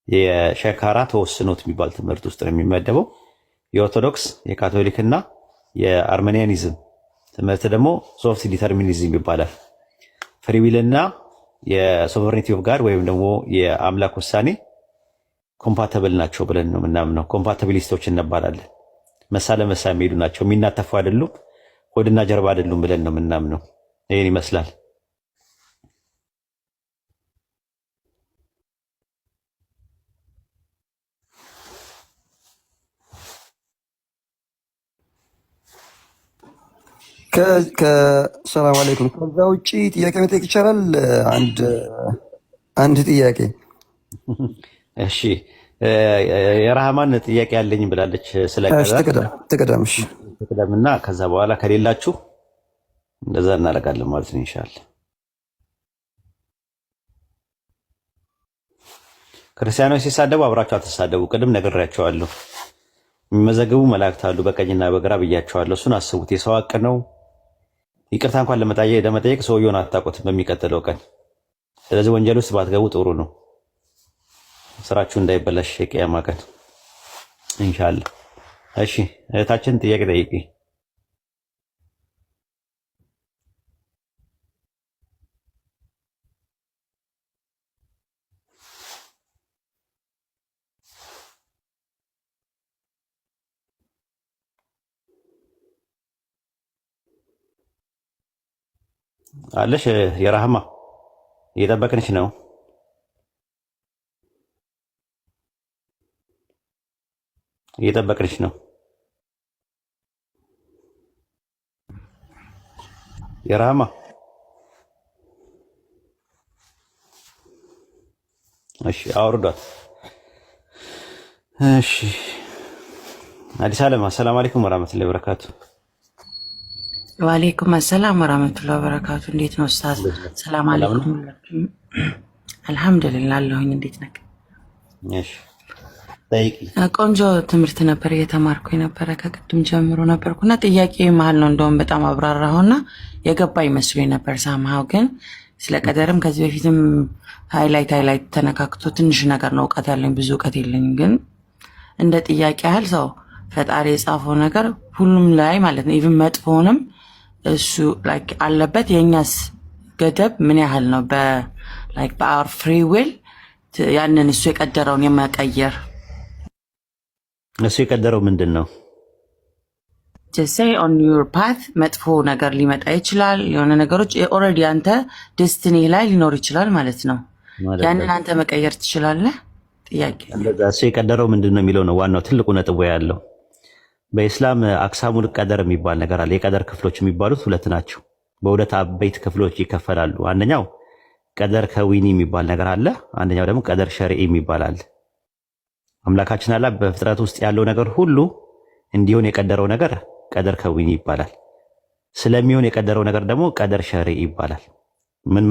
የሸካራ ተወስኖት የሚባል ትምህርት ውስጥ ነው የሚመደበው። የኦርቶዶክስ የካቶሊክና የአርሜኒያኒዝም ትምህርት ደግሞ ሶፍት ዲተርሚኒዝም ይባላል። ፍሪዊልና የሶቨሬኒቲ ኦፍ ጋድ ወይም ደግሞ የአምላክ ውሳኔ ኮምፓተብል ናቸው ብለን ነው የምናምነው። ኮምፓታቢሊስቶች እንባላለን። መሳ ለመሳ የሚሄዱ ናቸው፣ የሚናተፉ አይደሉም፣ ሆድና ጀርባ አይደሉም ብለን ነው የምናምነው። ይህን ይመስላል። ከሰላም አለይኩም። ከዛ ውጭ ጥያቄ መጠየቅ ይቻላል? አንድ ጥያቄ። እሺ የረሃማን ጥያቄ ያለኝ ብላለች። ስለ ትቅደም ትቅደምና ከዛ በኋላ ከሌላችሁ እንደዛ እናደርጋለን ማለት ነው ኢንሻአላህ። ክርስቲያኖች ሲሳደቡ አብራችሁ አትሳደቡ። ቅድም ነግሬያቸዋለሁ። የሚመዘግቡ መላእክት አሉ በቀኝና በግራ ብያቸዋለሁ። እሱን አስቡት። የሰው ሀቅ ነው። ይቅርታ እንኳን ለመጠየቅ ሰውየውን አታውቁትም በሚቀጥለው ቀን። ስለዚህ ወንጀል ውስጥ ባትገቡ ጥሩ ነው፣ ስራችሁ እንዳይበላሽ የቂያማ ቀን ኢንሻአላህ። እሺ እህታችን ጥያቄ ጠይቂ። አለሽ የራህማ እየጠበቅንሽ ነው። እየጠበቅንሽ ነው። የራህማ እሺ አውርዷት። እሺ አዲስ ዓለም አሰላሙ አለይኩም ወራህመቱላሂ ወበረካቱ። ወአለይኩም አሰላም ወራህመቱላሂ ወበረካቱ። እንዴት ነው ኡስታዝ? ሰላም አለይኩም። አልሐምዱሊላህ አለሁኝ። እንዴት ነህ? እሺ ጠይቂ። ቆንጆ ትምህርት ነበር እየተማርኩ የነበረ ከቅድም ጀምሮ ነበርኩና ጥያቄ መሀል ነው እንደውም በጣም አብራራሁና የገባ ይመስሉኝ ነበር ሳምሃው። ግን ስለ ቀደርም ከዚህ በፊትም ሃይላይት ተነካክቶ ትንሽ ነገር ነው እውቀት ያለኝ፣ ብዙ እውቀት የለኝም። ግን እንደ ጥያቄ ያህል ሰው ፈጣሪ የጻፈው ነገር ሁሉም ላይ ማለት ነው ኢቭን መጥፎንም እሱ ላይክ አለበት። የኛስ ገደብ ምን ያህል ነው? በአወር ፍሪ ዊል ያንን እሱ የቀደረውን የመቀየር እሱ የቀደረው ምንድን ነው? just say on your path መጥፎ ነገር ሊመጣ ይችላል። የሆነ ነገሮች ኦልሬዲ አንተ ዴስቲኒ ላይ ሊኖር ይችላል ማለት ነው። ያንን አንተ መቀየር ትችላለህ። ጥያቄ እሱ የቀደረው ምንድን ነው የሚለው ነው ዋናው ትልቁ ነጥቡ ያለው። በኢስላም አክሳሙል ቀደር የሚባል ነገር አለ። የቀደር ክፍሎች የሚባሉት ሁለት ናቸው። በሁለት አበይት ክፍሎች ይከፈላሉ። አንደኛው ቀደር ከዊኒ የሚባል ነገር አለ። አንደኛው ደግሞ ቀደር ሸርዒ የሚባል አለ። አምላካችን አላህ በፍጥረት ውስጥ ያለው ነገር ሁሉ እንዲሆን የቀደረው ነገር ቀደር ከዊኒ ይባላል። ስለሚሆን የቀደረው ነገር ደግሞ ቀደር ሸርዒ ይባላል።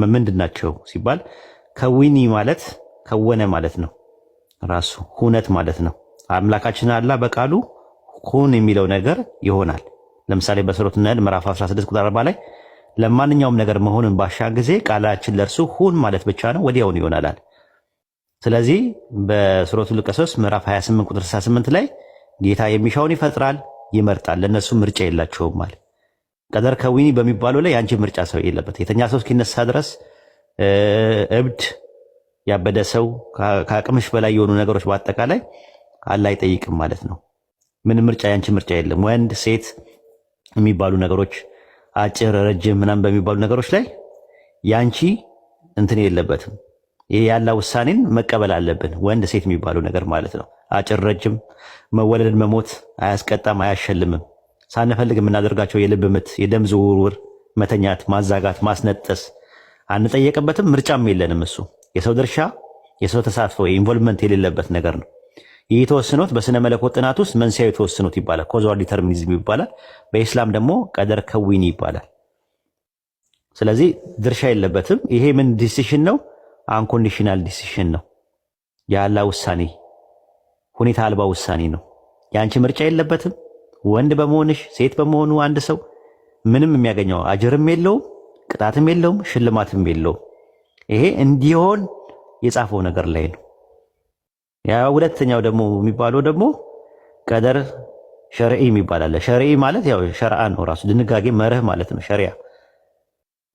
ምንድን ናቸው ሲባል ከዊኒ ማለት ከወነ ማለት ነው። ራሱ ሁነት ማለት ነው። አምላካችን አላህ በቃሉ ሁን የሚለው ነገር ይሆናል። ለምሳሌ በሱረቱ ነህል ምዕራፍ 16 ቁጥር 40 ላይ ለማንኛውም ነገር መሆንን ባሻ ጊዜ ቃላችን ለእርሱ ሁን ማለት ብቻ ነው ወዲያውኑ ይሆናል። ስለዚህ በሱረቱ ልቀሶስ ምዕራፍ 28 ቁጥር 68 ላይ ጌታ የሚሻውን ይፈጥራል ይመርጣል፣ ለነሱ ምርጫ የላቸውም ማለት። ቀደር ከዊኒ በሚባለው ላይ አንቺ ምርጫ ሰው የለበት። የተኛ ሰው እስኪነሳ ድረስ እብድ ያበደ ሰው ከአቅምሽ በላይ የሆኑ ነገሮች በአጠቃላይ አላህ አይጠይቅም ማለት ነው። ምንም ምርጫ ያንቺ ምርጫ የለም። ወንድ ሴት የሚባሉ ነገሮች አጭር ረጅም ምናምን በሚባሉ ነገሮች ላይ ያንቺ እንትን የለበትም። ይሄ ያላ ውሳኔን መቀበል አለብን። ወንድ ሴት የሚባለው ነገር ማለት ነው። አጭር ረጅም፣ መወለድን መሞት አያስቀጣም አያሸልምም። ሳንፈልግ የምናደርጋቸው የልብ ምት፣ የደም ዝውውር፣ መተኛት፣ ማዛጋት፣ ማስነጠስ አንጠየቅበትም። ምርጫም የለንም። እሱ የሰው ድርሻ የሰው ተሳትፎ ኢንቮልቭመንት የሌለበት ነገር ነው። ይህ የተወሰኑት በስነ መለኮት ጥናት ውስጥ መንስኤው የተወሰኑት ይባላል። ኮዛል ዲተርሚኒዝም ይባላል። በኢስላም ደግሞ ቀደር ከዊኒ ይባላል። ስለዚህ ድርሻ የለበትም። ይሄ ምን ዲሲሽን ነው? አንኮንዲሽናል ዲሲሽን ነው። የአላህ ውሳኔ፣ ሁኔታ አልባ ውሳኔ ነው። የአንቺ ምርጫ የለበትም። ወንድ በመሆንሽ ሴት በመሆኑ አንድ ሰው ምንም የሚያገኘው አጅርም የለውም፣ ቅጣትም የለውም፣ ሽልማትም የለውም። ይሄ እንዲሆን የጻፈው ነገር ላይ ነው። ያ ሁለተኛው ደግሞ የሚባለው ደግሞ ቀደር ሸርዒ የሚባል አለ። ሸርዒ ማለት ያው ሸርዓ ነው ራሱ ድንጋጌ መርህ ማለት ነው። ሸሪዓ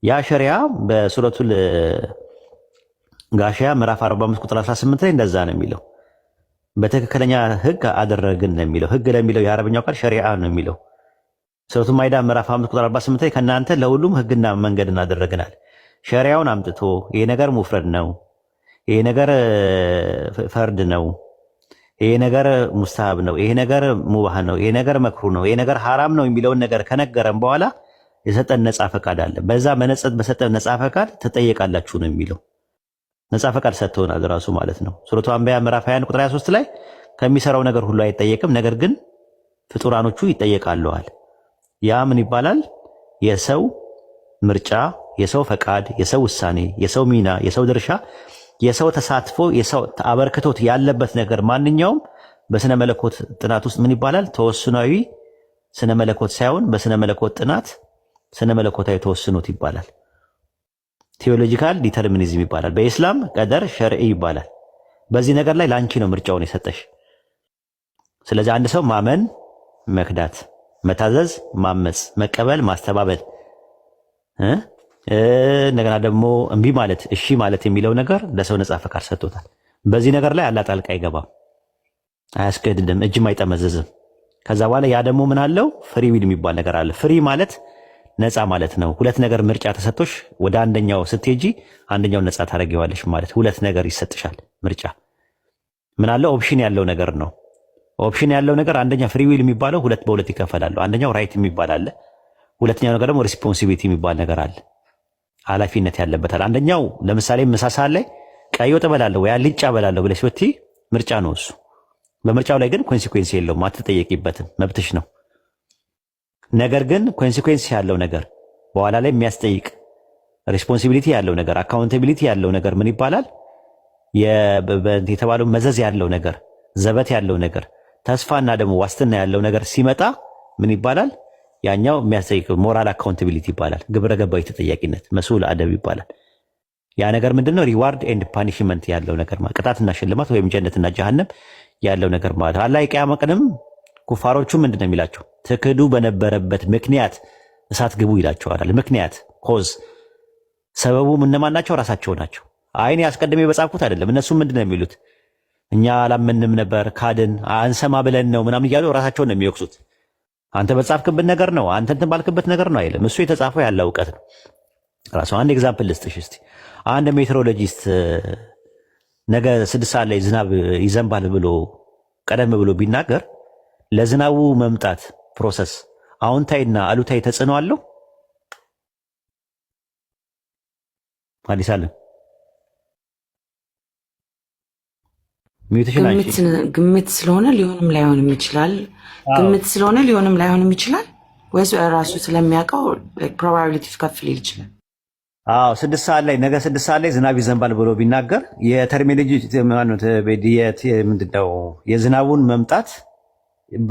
ያ ሸሪዓ በሱረቱል ጋሺያ ምዕራፍ 45 ቁጥር 18 ላይ እንደዛ ነው የሚለው። በትክክለኛ ህግ አደረግን ነው የሚለው። ህግ ለሚለው የአረብኛው ቃል ሸሪዓ ነው የሚለው። ሱረቱ ማይዳ ምዕራፍ 5 ቁጥር 48 ላይ ከናንተ ለሁሉም ህግና መንገድ እናደረግናል። ሸሪዓውን አምጥቶ ይሄ ነገር ሙፍረድ ነው፣ ይሄ ነገር ፈርድ ነው፣ ይሄ ነገር ሙስተሃብ ነው፣ ይሄ ነገር ሙባህ ነው፣ ይሄ ነገር መክሩ ነው፣ ይሄ ነገር ሐራም ነው የሚለውን ነገር ከነገረን በኋላ የሰጠን ነፃ ፈቃድ አለ። በዛ በሰጠን ነፃ ፈቃድ ትጠየቃላችሁ ነው የሚለው። ነፃ ፈቃድ ሰጥቶናል ራሱ ማለት ነው። ሱረቱ አንቢያ ምዕራፍ 21 ቁጥር 23 ላይ ከሚሰራው ነገር ሁሉ አይጠየቅም፣ ነገር ግን ፍጡራኖቹ ይጠየቃለዋል። ያ ምን ይባላል? የሰው ምርጫ፣ የሰው ፈቃድ፣ የሰው ውሳኔ፣ የሰው ሚና፣ የሰው ድርሻ፣ የሰው ተሳትፎ፣ የሰው አበርክቶት ያለበት ነገር ማንኛውም በስነ መለኮት ጥናት ውስጥ ምን ይባላል? ተወስኗዊ ስነ መለኮት ሳይሆን በስነ መለኮት ጥናት ስነ መለኮታዊ ተወስኖት ይባላል። ቴዎሎጂካል ዲተርሚኒዝም ይባላል። በኢስላም ቀደር ሸርዒ ይባላል። በዚህ ነገር ላይ ለአንቺ ነው ምርጫውን የሰጠሽ። ስለዚህ አንድ ሰው ማመን፣ መክዳት፣ መታዘዝ፣ ማመፅ፣ መቀበል፣ ማስተባበል እንደገና ደግሞ እምቢ ማለት እሺ ማለት የሚለው ነገር ለሰው ነፃ ፈቃድ ሰጥቶታል። በዚህ ነገር ላይ አላህ ጣልቃ አይገባም፣ አያስገድድም፣ እጅም አይጠመዘዝም። ከዛ በኋላ ያ ደግሞ ምን አለው? ፍሪ ዊል የሚባል ነገር አለ። ፍሪ ማለት ነፃ ማለት ነው። ሁለት ነገር ምርጫ ተሰጥቶሽ ወደ አንደኛው ስትሄጂ አንደኛው ነፃ ታደርጊዋለሽ ማለት ሁለት ነገር ይሰጥሻል። ምርጫ ምን አለ? ኦፕሽን ያለው ነገር ነው። ኦፕሽን ያለው ነገር አንደኛ ፍሪ ዊል የሚባለው ሁለት በሁለት ይከፈላሉ። አንደኛው ራይት የሚባል አለ። ሁለተኛው ነገር ደግሞ ሪስፖንሲቢሊቲ የሚባል ነገር አለ። ኃላፊነት ያለበታል። አንደኛው ለምሳሌ ምሳ ሰዓት ላይ ቀይ ወጥ እበላለሁ ወይ አልጫ እበላለሁ ብለሽ ብትይ ምርጫ ነው እሱ። በምርጫው ላይ ግን ኮንሲኩዌንስ የለውም፣ አትጠየቂበትም፣ መብትሽ ነው። ነገር ግን ኮንሲኩዌንስ ያለው ነገር በኋላ ላይ የሚያስጠይቅ ሪስፖንሲቢሊቲ ያለው ነገር አካውንታቢሊቲ ያለው ነገር ምን ይባላል? የተባለው መዘዝ ያለው ነገር ዘበት ያለው ነገር ተስፋና ደግሞ ዋስትና ያለው ነገር ሲመጣ ምን ይባላል? ያኛው የሚያስጠይቅ ሞራል አካውንታቢሊቲ ይባላል። ግብረ ገባዊ ተጠያቂነት መስኡል አደብ ይባላል። ያ ነገር ምንድነው? ሪዋርድ ኤንድ ፓኒሽመንት ያለው ነገር ማለት ቅጣትና ሽልማት ወይም ጀነትና ጀሃነም ያለው ነገር ማለት አላህ የቂያማ ቀንም ኩፋሮቹ ምንድነው የሚላቸው? ትክዱ በነበረበት ምክንያት እሳት ግቡ ይላቸዋል። ምክንያት ኮዝ ሰበቡ እነማን ናቸው? ራሳቸው ናቸው። አይኔ አስቀድሜ በጻፍኩት አይደለም። እነሱ ምንድነው የሚሉት? እኛ አላመንም ነበር ካድን አንሰማ ብለን ነው ምናምን እያሉ ራሳቸውን ነው የሚወቅሱት። አንተ በጻፍክበት ነገር ነው፣ አንተ እንትን ባልክበት ነገር ነው አይልም። እሱ የተጻፈው ያለ እውቀት ነው ራሱ። አንድ ኤግዛምፕል ልስጥሽ እስቲ። አንድ ሜትሮሎጂስት ነገ 6 ሰዓት ላይ ዝናብ ይዘንባል ብሎ ቀደም ብሎ ቢናገር ለዝናቡ መምጣት ፕሮሰስ አዎንታዊና አሉታዊ ተጽዕኖ አለው? አዲስ አለም ግምት ስለሆነ ሊሆንም ላይሆንም ይችላል። ግምት ስለሆነ ሊሆንም ላይሆንም ይችላል ወይስ ራሱ ስለሚያውቀው ፕሮባቢሊቲ ከፍ ሊል ይችላል? አዎ 6 ሰዓት ላይ ነገ 6 ሰዓት ላይ ዝናብ ይዘንባል ብሎ ቢናገር የተርሚኖሎጂ ምንድነው የዝናቡን መምጣት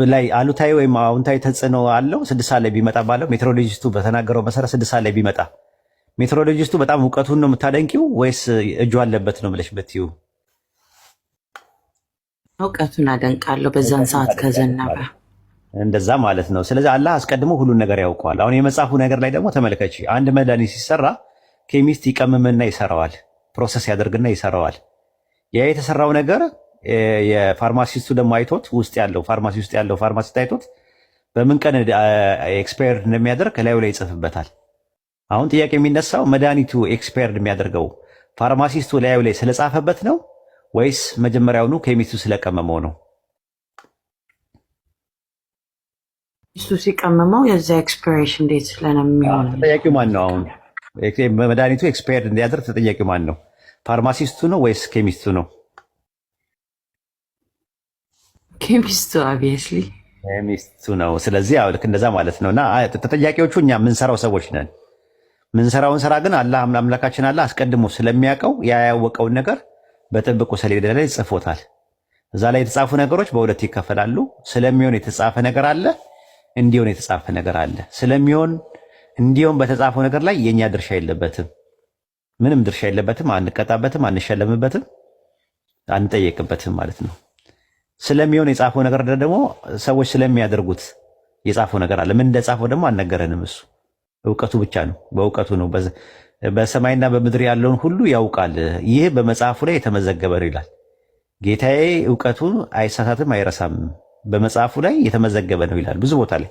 ላይ አሉታዊ ወይም አዎንታዊ ተጽዕኖ አለው? 6 ሰዓት ላይ ቢመጣ ባለው ሜትሮሎጂስቱ በተናገረው መሰረት 6 ሰዓት ላይ ቢመጣ ሜትሮሎጂስቱ በጣም እውቀቱን ነው የምታደንቂው ወይስ እጁ አለበት ነው ብለሽ ብትዩ? እውቀቱን አደንቃለሁ በዛን ሰዓት ከዘነበ እንደዛ ማለት ነው። ስለዚህ አላህ አስቀድሞ ሁሉን ነገር ያውቀዋል። አሁን የመጽሐፉ ነገር ላይ ደግሞ ተመልከቺ። አንድ መድኃኒት ሲሰራ ኬሚስት ይቀምምና ይሰራዋል፣ ፕሮሰስ ያደርግና ይሰራዋል። ያ የተሰራው ነገር የፋርማሲስቱ ደግሞ አይቶት ውስጥ ያለው ፋርማሲስት አይቶት በምን ቀን ኤክስፓየርድ እንደሚያደርግ ከላዩ ላይ ይጽፍበታል። አሁን ጥያቄ የሚነሳው መድኃኒቱ ኤክስፓየርድ የሚያደርገው ፋርማሲስቱ ላዩ ላይ ስለጻፈበት ነው ወይስ መጀመሪያውኑ ኬሚስቱ ስለቀመመው ነው? እሱ ሲቀመመው የዛ ኤክስፓይሬሽን ዴት ስለሚሆን ተጠያቂው ማን ነው? አሁን መድኃኒቱ ኤክስፓየርድ እንዲያደርግ ተጠያቂው ማን ነው? ፋርማሲስቱ ነው ወይስ ኬሚስቱ ነው? ኬሚስቱ ኦብቪየስሊ ኬሚስቱ ነው። ስለዚህ ያው ልክ እንደዛ ማለት ነውና ተጠያቂዎቹ እኛ የምንሰራው ሰዎች ነን። የምንሰራውን ስራ ግን አላህ አምላካችን አላህ አስቀድሞ ስለሚያውቀው ያወቀውን ነገር በጥብቁ ሰሌዳ ላይ ጽፎታል። እዛ ላይ የተጻፉ ነገሮች በሁለት ይከፈላሉ። ስለሚሆን የተጻፈ ነገር አለ፣ እንዲሆን የተጻፈ ነገር አለ። ስለሚሆን እንዲሆን በተጻፈው ነገር ላይ የኛ ድርሻ የለበትም፣ ምንም ድርሻ የለበትም። አንቀጣበትም፣ አንሸለምበትም፣ አንጠየቅበትም ማለት ነው። ስለሚሆን የጻፈው ነገር ደግሞ ሰዎች ስለሚያደርጉት የጻፈው ነገር አለ። ምን እንደጻፈው ደግሞ አልነገረንም። እሱ እውቀቱ ብቻ ነው፣ በእውቀቱ ነው። በሰማይና በምድር ያለውን ሁሉ ያውቃል፣ ይህ በመጽሐፉ ላይ የተመዘገበ ነው ይላል ጌታዬ። እውቀቱ አይሳሳትም አይረሳም፣ በመጽሐፉ ላይ የተመዘገበ ነው ይላል ብዙ ቦታ ላይ።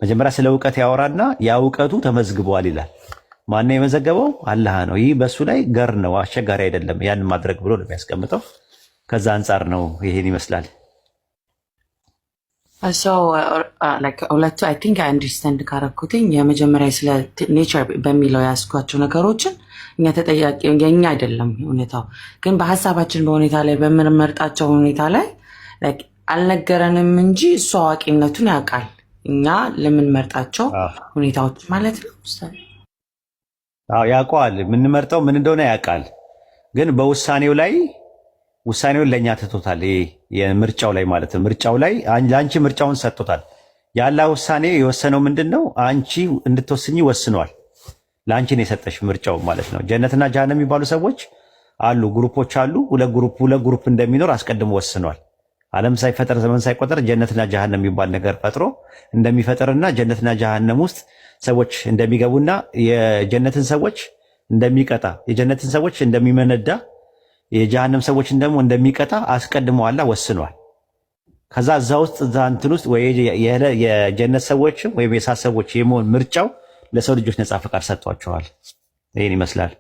መጀመሪያ ስለ እውቀት ያወራና ያ እውቀቱ ተመዝግቧል ይላል። ማነው የመዘገበው? አላህ ነው። ይህ በሱ ላይ ገር ነው፣ አስቸጋሪ አይደለም ያን ማድረግ ብሎ ነው የሚያስቀምጠው። ከዛ አንጻር ነው ይሄን ይመስላል። ሁለቱ አይ ቲንክ አንደርስታንድ ካረኩትኝ የመጀመሪያ ስለ ኔቸር በሚለው ያስኳቸው ነገሮችን እኛ ተጠያቂ የኛ አይደለም ሁኔታው፣ ግን በሀሳባችን በሁኔታ ላይ በምንመርጣቸው ሁኔታ ላይ አልነገረንም እንጂ እሱ አዋቂነቱን ያውቃል። እኛ ለምንመርጣቸው ሁኔታዎች ማለት ነው ያውቀዋል። የምንመርጠው ምን እንደሆነ ያውቃል። ግን በውሳኔው ላይ ውሳኔውን ለእኛ ትቶታል። የምርጫው ላይ ማለት ነው። ምርጫው ላይ ለአንቺ ምርጫውን ሰጥቶታል። ያላ ውሳኔ የወሰነው ምንድን ነው? አንቺ እንድትወስኝ ወስኗል። ለአንቺ ነው የሰጠሽ ምርጫው ማለት ነው። ጀነትና ጀሃነም የሚባሉ ሰዎች አሉ፣ ግሩፖች አሉ። ሁለት ግሩፕ እንደሚኖር አስቀድሞ ወስኗል። ዓለም ሳይፈጠር ዘመን ሳይቆጠር ጀነትና ጀሃነም የሚባል ነገር ፈጥሮ እንደሚፈጠርና ጀነትና ጀሃነም ውስጥ ሰዎች እንደሚገቡና የጀነትን ሰዎች እንደሚቀጣ የጀነትን ሰዎች እንደሚመነዳ የጀሃነም ሰዎችን ደግሞ እንደሚቀጣ አስቀድሞ አላህ ወስኗል። ከዛ እዛ ውስጥ እዛ እንትን ውስጥ ወይ የጀነት ሰዎች ወይም የእሳት ሰዎች የመሆን ምርጫው ለሰው ልጆች ነፃ ፈቃድ ሰጥቷቸዋል። ይህን ይመስላል።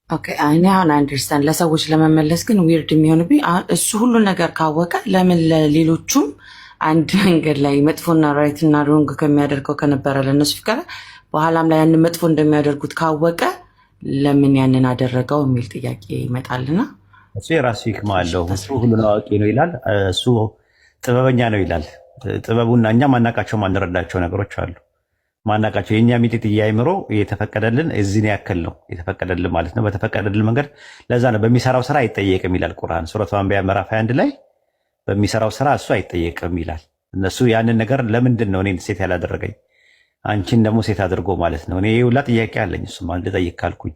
ኦኬ እኔ አሁን አንደርስታንድ ለሰዎች ለመመለስ ግን ዊርድ የሚሆንብኝ እሱ ሁሉን ነገር ካወቀ ለምን ለሌሎቹም አንድ መንገድ ላይ መጥፎና ራይትና ሮንግ ከሚያደርገው ከነበረ ለነሱ ፍቀረ በኋላም ላይ ያን መጥፎ እንደሚያደርጉት ካወቀ ለምን ያንን አደረገው የሚል ጥያቄ ይመጣልና እሱ የራሱ ሂክማ አለው። እሱ ሁሉን አዋቂ ነው ይላል። እሱ ጥበበኛ ነው ይላል። ጥበቡና እኛ ማናቃቸው ማንረዳቸው ነገሮች አሉ። ማናቃቸው የእኛ ሚጢጥዬ አእምሮ የተፈቀደልን እዚህን ያክል ነው የተፈቀደልን ማለት ነው። በተፈቀደልን መንገድ ለዛ ነው በሚሰራው ስራ አይጠየቅም ይላል ቁርአን ሱረቱ አንቢያ ምዕራፍ 21 ላይ በሚሰራው ስራ እሱ አይጠየቅም ይላል። እነሱ ያንን ነገር ለምንድን ነው እኔን ሴት ያላደረገኝ አንቺን ደግሞ ሴት አድርጎ ማለት ነው። እኔ ሁላ ጥያቄ አለኝ። እሱም አንድ ጠይቅ ካልኩኝ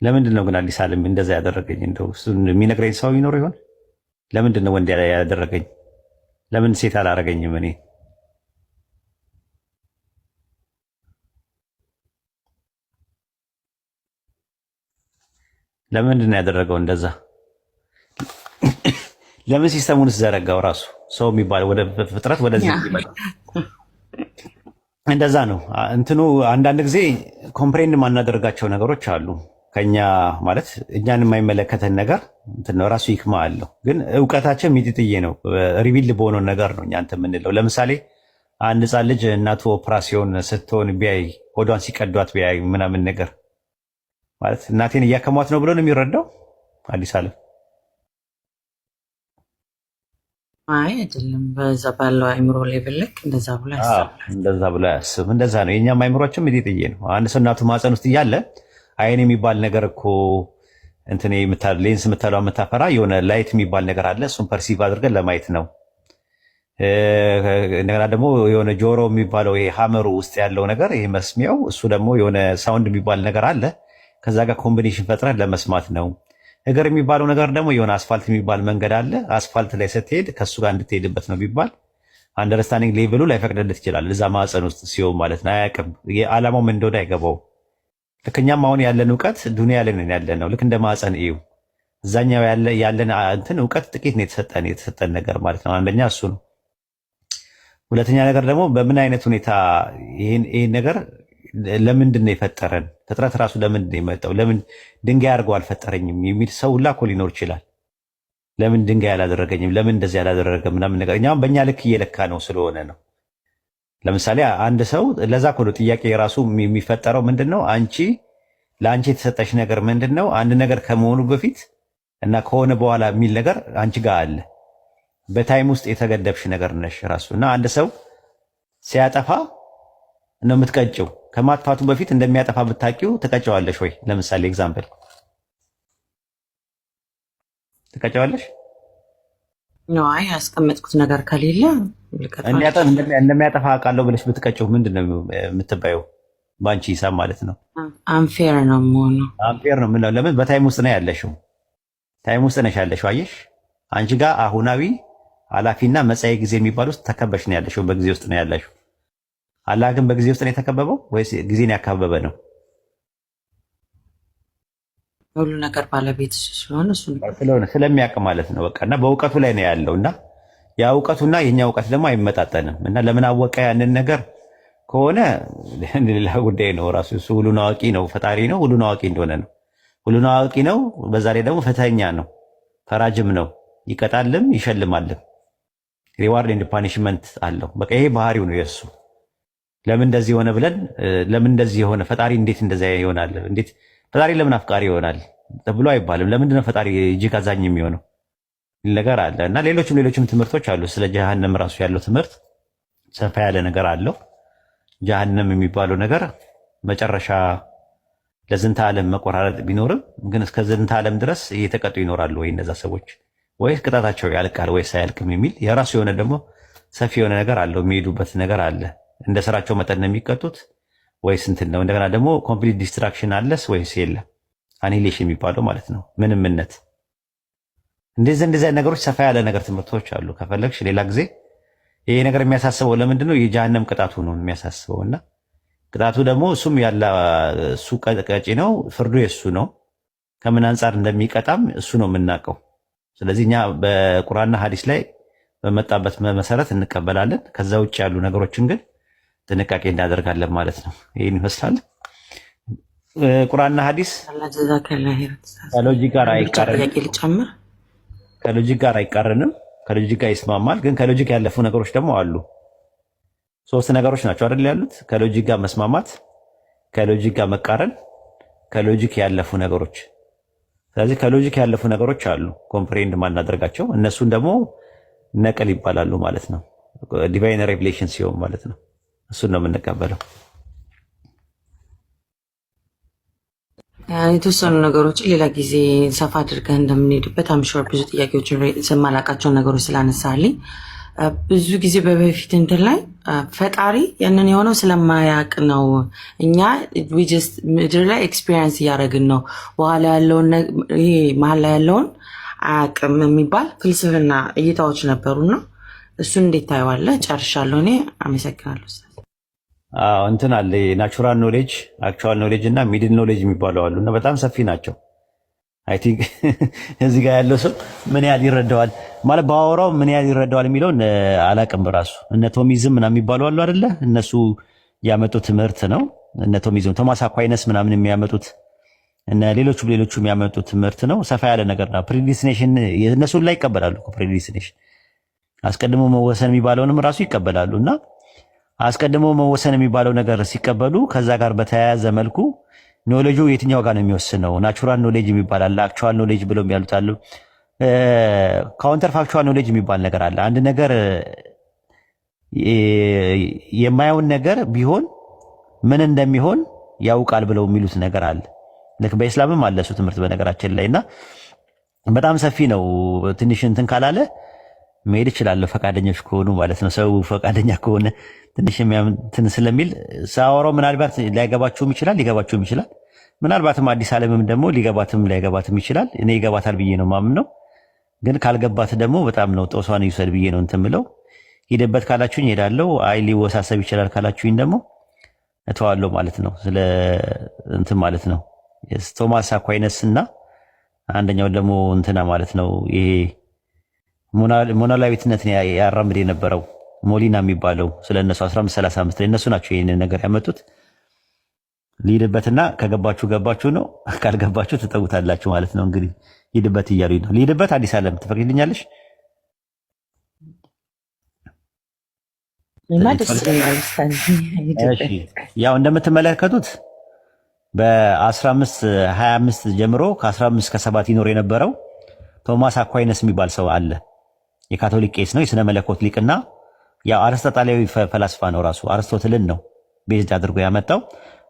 ለምንድን ነው ግን አዲስ ዓለም እንደዛ ያደረገኝ? እንደው እሱን የሚነግረኝ ሰው ይኖር ይሆን? ለምንድን ነው ወንድ ያደረገኝ? ለምን ሴት አላረገኝም? እኔ ለምንድን ነው ያደረገው እንደዛ? ለምን ሲስተሙንስ ዘረጋው? ራሱ ሰው የሚባል ወደ ፍጥረት ወደዚህ ይመጣ እንደዛ ነው እንትኑ። አንዳንድ ጊዜ ኮምፕሬንድ ማናደርጋቸው ነገሮች አሉ ከኛ ማለት እኛን የማይመለከተን ነገር እንትን ነው። ራሱ ይክማ አለው። ግን እውቀታችን ሚጢጥዬ ነው። ሪቪል በሆነው ነገር ነው እኛ እንትን የምንለው። ለምሳሌ አንድ ህፃን ልጅ እናቱ ኦፕራሲዮን ስትሆን ቢያይ ሆዷን ሲቀዷት ቢያይ ምናምን ነገር ማለት እናቴን እያከሟት ነው ብሎ ነው የሚረዳው አዲስ ዓለም። አይ አይደለም፣ በዛ ባለው አእምሮ ሌቭል ልክ እንደዛ ብሎ ያስባል። እንደዛ ብሎ ያስብ። እንደዛ ነው የእኛም አእምሯችን ሚጢጥዬ ነው። አንድ ሰው እናቱ ማፀን ውስጥ እያለ አይን የሚባል ነገር እኮ እንትን ሌንስ የምታለው የምታፈራ የሆነ ላይት የሚባል ነገር አለ። እሱን ፐርሲቭ አድርገን ለማየት ነው። እንደገና ደግሞ የሆነ ጆሮ የሚባለው ይሄ ሀመሩ ውስጥ ያለው ነገር ይሄ መስሚያው፣ እሱ ደግሞ የሆነ ሳውንድ የሚባል ነገር አለ። ከዛ ጋር ኮምቢኔሽን ፈጥረን ለመስማት ነው። እግር የሚባለው ነገር ደግሞ የሆነ አስፋልት የሚባል መንገድ አለ። አስፋልት ላይ ስትሄድ ከሱ ጋር እንድትሄድበት ነው ቢባል አንደርስታንዲንግ ሌቭሉ ላይፈቅድለት ይችላል። እዛ ማፀን ውስጥ ሲሆን ማለት ነው። አያውቅም። የዓላማው ምን እንደሆነ አይገባው። ልክ እኛም አሁን ያለን እውቀት ዱንያ ላይ ያለ ነው። ልክ እንደ ማፀን እዩ። እዛኛው ያለን እንትን እውቀት ጥቂት ነው የተሰጠን ነገር ማለት ነው። አንደኛ እሱ ነው። ሁለተኛ ነገር ደግሞ በምን አይነት ሁኔታ ይሄን ነገር ለምንድን ነው የፈጠረን? ፍጥረት ራሱ ለምንድን ነው የመጣው? ለምን ድንጋይ አድርጎ አልፈጠረኝም የሚል ሰው ሁላ እኮ ሊኖር ይችላል። ለምን ድንጋይ አላደረገኝም? ለምን እንደዚህ ያላደረገ ምናምን ነገር እኛም በእኛ ልክ እየለካ ነው ስለሆነ ነው። ለምሳሌ አንድ ሰው ለዛ እኮ ነው ጥያቄ የራሱ የሚፈጠረው ምንድን ነው አንቺ ለአንቺ የተሰጠሽ ነገር ምንድን ነው? አንድ ነገር ከመሆኑ በፊት እና ከሆነ በኋላ የሚል ነገር አንቺ ጋር አለ። በታይም ውስጥ የተገደብሽ ነገር ነሽ ራሱ እና አንድ ሰው ሲያጠፋ ነው የምትቀጭው። ከማጥፋቱ በፊት እንደሚያጠፋ ብታቂው ትቀጨዋለሽ ወይ? ለምሳሌ ኤግዛምፕል ትቀጨዋለሽ? ነው አይ ያስቀመጥኩት ነገር ከሌለ እንደሚያጠፋ አውቃለሁ ብለሽ ብትቀጨው ምንድን ነው የምትባየው? በአንቺ ሂሳብ ማለት ነው። አንፌር ነው የምሆነው። አንፌር ነው የምንለው ለምን? በታይም ውስጥ ነው ያለሽው። ታይም ውስጥ ነሽ ያለሽው። አየሽ አንቺ ጋር አሁናዊ ኃላፊና መጻኢ ጊዜ የሚባል ውስጥ ተከበሽ ነው ያለሽው። በጊዜ ውስጥ ነው ያለሽው። አላህ ግን በጊዜ ውስጥ ነው የተከበበው ወይስ ጊዜን ያካበበ ነው? ሁሉ ነገር ባለቤት ስለሆነ እሱ ስለሚያውቅ ማለት ነው። በቃ እና በእውቀቱ ላይ ነው ያለው እና ያ እውቀቱና የኛ እውቀት ደግሞ አይመጣጠንም። እና ለምን አወቀ ያንን ነገር ከሆነ ሌላ ጉዳይ ነው። ራሱ እሱ ሁሉን አዋቂ ነው፣ ፈጣሪ ነው፣ ሁሉን አዋቂ እንደሆነ ነው። ሁሉን አዋቂ ነው። በዛ ላይ ደግሞ ፍትሐኛ ነው፣ ፈራጅም ነው፣ ይቀጣልም ይሸልማልም። ሪዋርድ ኤንድ ፓኒሽመንት አለው። በቃ ይሄ ባህሪው ነው የሱ። ለምን እንደዚህ ሆነ ብለን ለምን እንደዚህ የሆነ ፈጣሪ እንዴት እንደዛ ይሆናል? እንዴት ፈጣሪ ለምን አፍቃሪ ይሆናል ተብሎ አይባልም። ለምንድን ነው ፈጣሪ እጅግ አዛኝ የሚሆነው ነገር አለ እና ሌሎችም ትምህርቶች አሉ። ስለ ጀሃነም ራሱ ያለው ትምህርት ሰፋ ያለ ነገር አለው። ጀሃነም የሚባለው ነገር መጨረሻ ለዝንተ ዓለም መቆራረጥ ቢኖርም ግን እስከ ዝንተ ዓለም ድረስ እየተቀጡ ይኖራሉ ወይ እነዛ ሰዎች ወይስ ቅጣታቸው ያልቃል ወይስ አያልቅም የሚል የራሱ የሆነ ደግሞ ሰፊ የሆነ ነገር አለው። የሚሄዱበት ነገር አለ። እንደ ስራቸው መጠን ነው የሚቀጡት ወይስ እንትን ነው? እንደገና ደግሞ ኮምፕሊት ዲስትራክሽን አለስ ወይስ የለም? አኒሌሽን የሚባለው ማለት ነው። ምንምነት እንደዚህ ነገሮች ሰፋ ያለ ነገር ትምህርቶች አሉ። ከፈለግሽ ሌላ ጊዜ ይሄ ነገር የሚያሳስበው ለምንድን ነው? የጀሃነም ቅጣቱ ነው የሚያሳስበው እና ቅጣቱ ደግሞ እሱም ያለ እሱ ቀጪ ነው፣ ፍርዱ የሱ ነው። ከምን አንጻር እንደሚቀጣም እሱ ነው የምናውቀው። ስለዚህ እኛ በቁርአንና ሐዲስ ላይ በመጣበት መሰረት እንቀበላለን። ከዛ ውጭ ያሉ ነገሮችን ግን ጥንቃቄ እናደርጋለን ማለት ነው። ይህን ይመስላል። ቁርአንና ሐዲስ ከሎጂክ ጋር አይቃረንም፣ ከሎጂክ ጋር ይስማማል። ግን ከሎጂክ ያለፉ ነገሮች ደግሞ አሉ። 3 ነገሮች ናቸው አይደል ያሉት? ከሎጂክ ጋር መስማማት፣ ከሎጂክ ጋር መቃረን፣ ከሎጂክ ያለፉ ነገሮች። ስለዚህ ከሎጂክ ያለፉ ነገሮች አሉ ኮምፕሬንድ ማናደርጋቸው፣ እነሱን ደግሞ ነቀል ይባላሉ ማለት ነው። ዲቫይን ሬቭሌሽን ሲሆን ማለት ነው። እሱን ነው የምንቀበለው። የተወሰኑ ነገሮችን ሌላ ጊዜ ሰፋ አድርገህ እንደምንሄድበት አምሾር ብዙ ጥያቄዎችን የማላውቃቸውን ነገሮች ስላነሳልኝ ብዙ ጊዜ በበፊት እንትን ላይ ፈጣሪ ያንን የሆነው ስለማያውቅ ነው። እኛ ምድር ላይ ኤክስፒሪየንስ እያደረግን ነው። በኋላ ያለውን ይሄ መሀል ላይ ያለውን አያውቅም የሚባል ፍልስፍና እይታዎች ነበሩና እሱን እንዴት ታየዋለህ? ጨርሻለሁ። እኔ አመሰግናለሁ። እንትን አለ ናቹራል ኖሌጅ፣ አክቹዋል ኖሌጅ እና ሚድል ኖሌጅ የሚባሉ አሉ እና በጣም ሰፊ ናቸው። አይ ቲንክ እዚህ ጋር ያለው ሰው ምን ያህል ይረዳዋል ማለት ባወራው ምን ያህል ይረዳዋል የሚለውን አላቅም። በራሱ እነ ቶሚዝም ምናምን የሚባሉ አሉ አይደለ? እነሱ ያመጡት ትምህርት ነው። እነ ቶሚዝም ቶማስ አኳይነስ ምናምን የሚያመጡት እነ ሌሎቹም የሚያመጡት ትምህርት ነው። ሰፋ ያለ ነገር ነው። ፕሪዲስቲኔሽን እነሱን ላይ ይቀበላሉ። ፕሪዲስቲኔሽን አስቀድሞ መወሰን የሚባለውንም ራሱ ይቀበላሉ እና አስቀድሞ መወሰን የሚባለው ነገር ሲቀበሉ ከዛ ጋር በተያያዘ መልኩ ኖሌጁ የትኛው ጋር ነው የሚወስነው? ናቹራል ኖሌጅ የሚባል አለ፣ አክቹዋል ኖሌጅ ብለው የሚያሉት አሉ። ካውንተር ፋክቹዋል ኖሌጅ የሚባል ነገር አለ። አንድ ነገር የማየውን ነገር ቢሆን ምን እንደሚሆን ያውቃል ብለው የሚሉት ነገር አለ። ልክ በኢስላምም አለ እሱ ትምህርት በነገራችን ላይ እና በጣም ሰፊ ነው። ትንሽ እንትን ካላለ መሄድ ይችላል ፈቃደኞች ከሆኑ ማለት ነው። ሰው ፈቃደኛ ከሆነ ትንሽ እንትን ስለሚል ሳወራው ምናልባት ላይገባችሁም ይችላል፣ ሊገባችሁም ይችላል። ምናልባትም አዲስ ዓለምም ደግሞ ሊገባትም ላይገባትም ይችላል። እኔ ይገባታል ብዬ ነው ማምነው። ግን ካልገባት ደግሞ በጣም ነው ጦሷን ይውሰድ ብዬ ነው እንትን ምለው። ሂደበት ካላችሁኝ ሄዳለሁ። አይ ሊወሳሰብ ይችላል ካላችሁኝ ደግሞ እተዋለሁ ማለት ነው። ስለ እንትን ማለት ነው ቶማስ አኳይነስ እና አንደኛው ደግሞ እንትና ማለት ነው ይሄ ሞናላዊትነትን ያራምድ የነበረው ሞሊና የሚባለው ስለነሱ 1535 ላይ እነሱ ናቸው ይህንን ነገር ያመጡት። ሊሄድበትና ከገባችሁ ገባችሁ ነው፣ ካልገባችሁ ትጠውታላችሁ ማለት ነው። እንግዲህ ሂድበት እያሉኝ ነው። ሊሄድበት አዲስ ዓለም ትፈቅድልኛለሽ? ያው እንደምትመለከቱት በ1525 ጀምሮ ከ15 ከ7 ይኖር የነበረው ቶማስ አኳይነስ የሚባል ሰው አለ። የካቶሊክ ቄስ ነው፣ የስነ መለኮት ሊቅና ያው አርስቶጣሊያዊ ፈላስፋ ነው። ራሱ አርስቶትልን ነው ቤዝድ አድርጎ ያመጣው።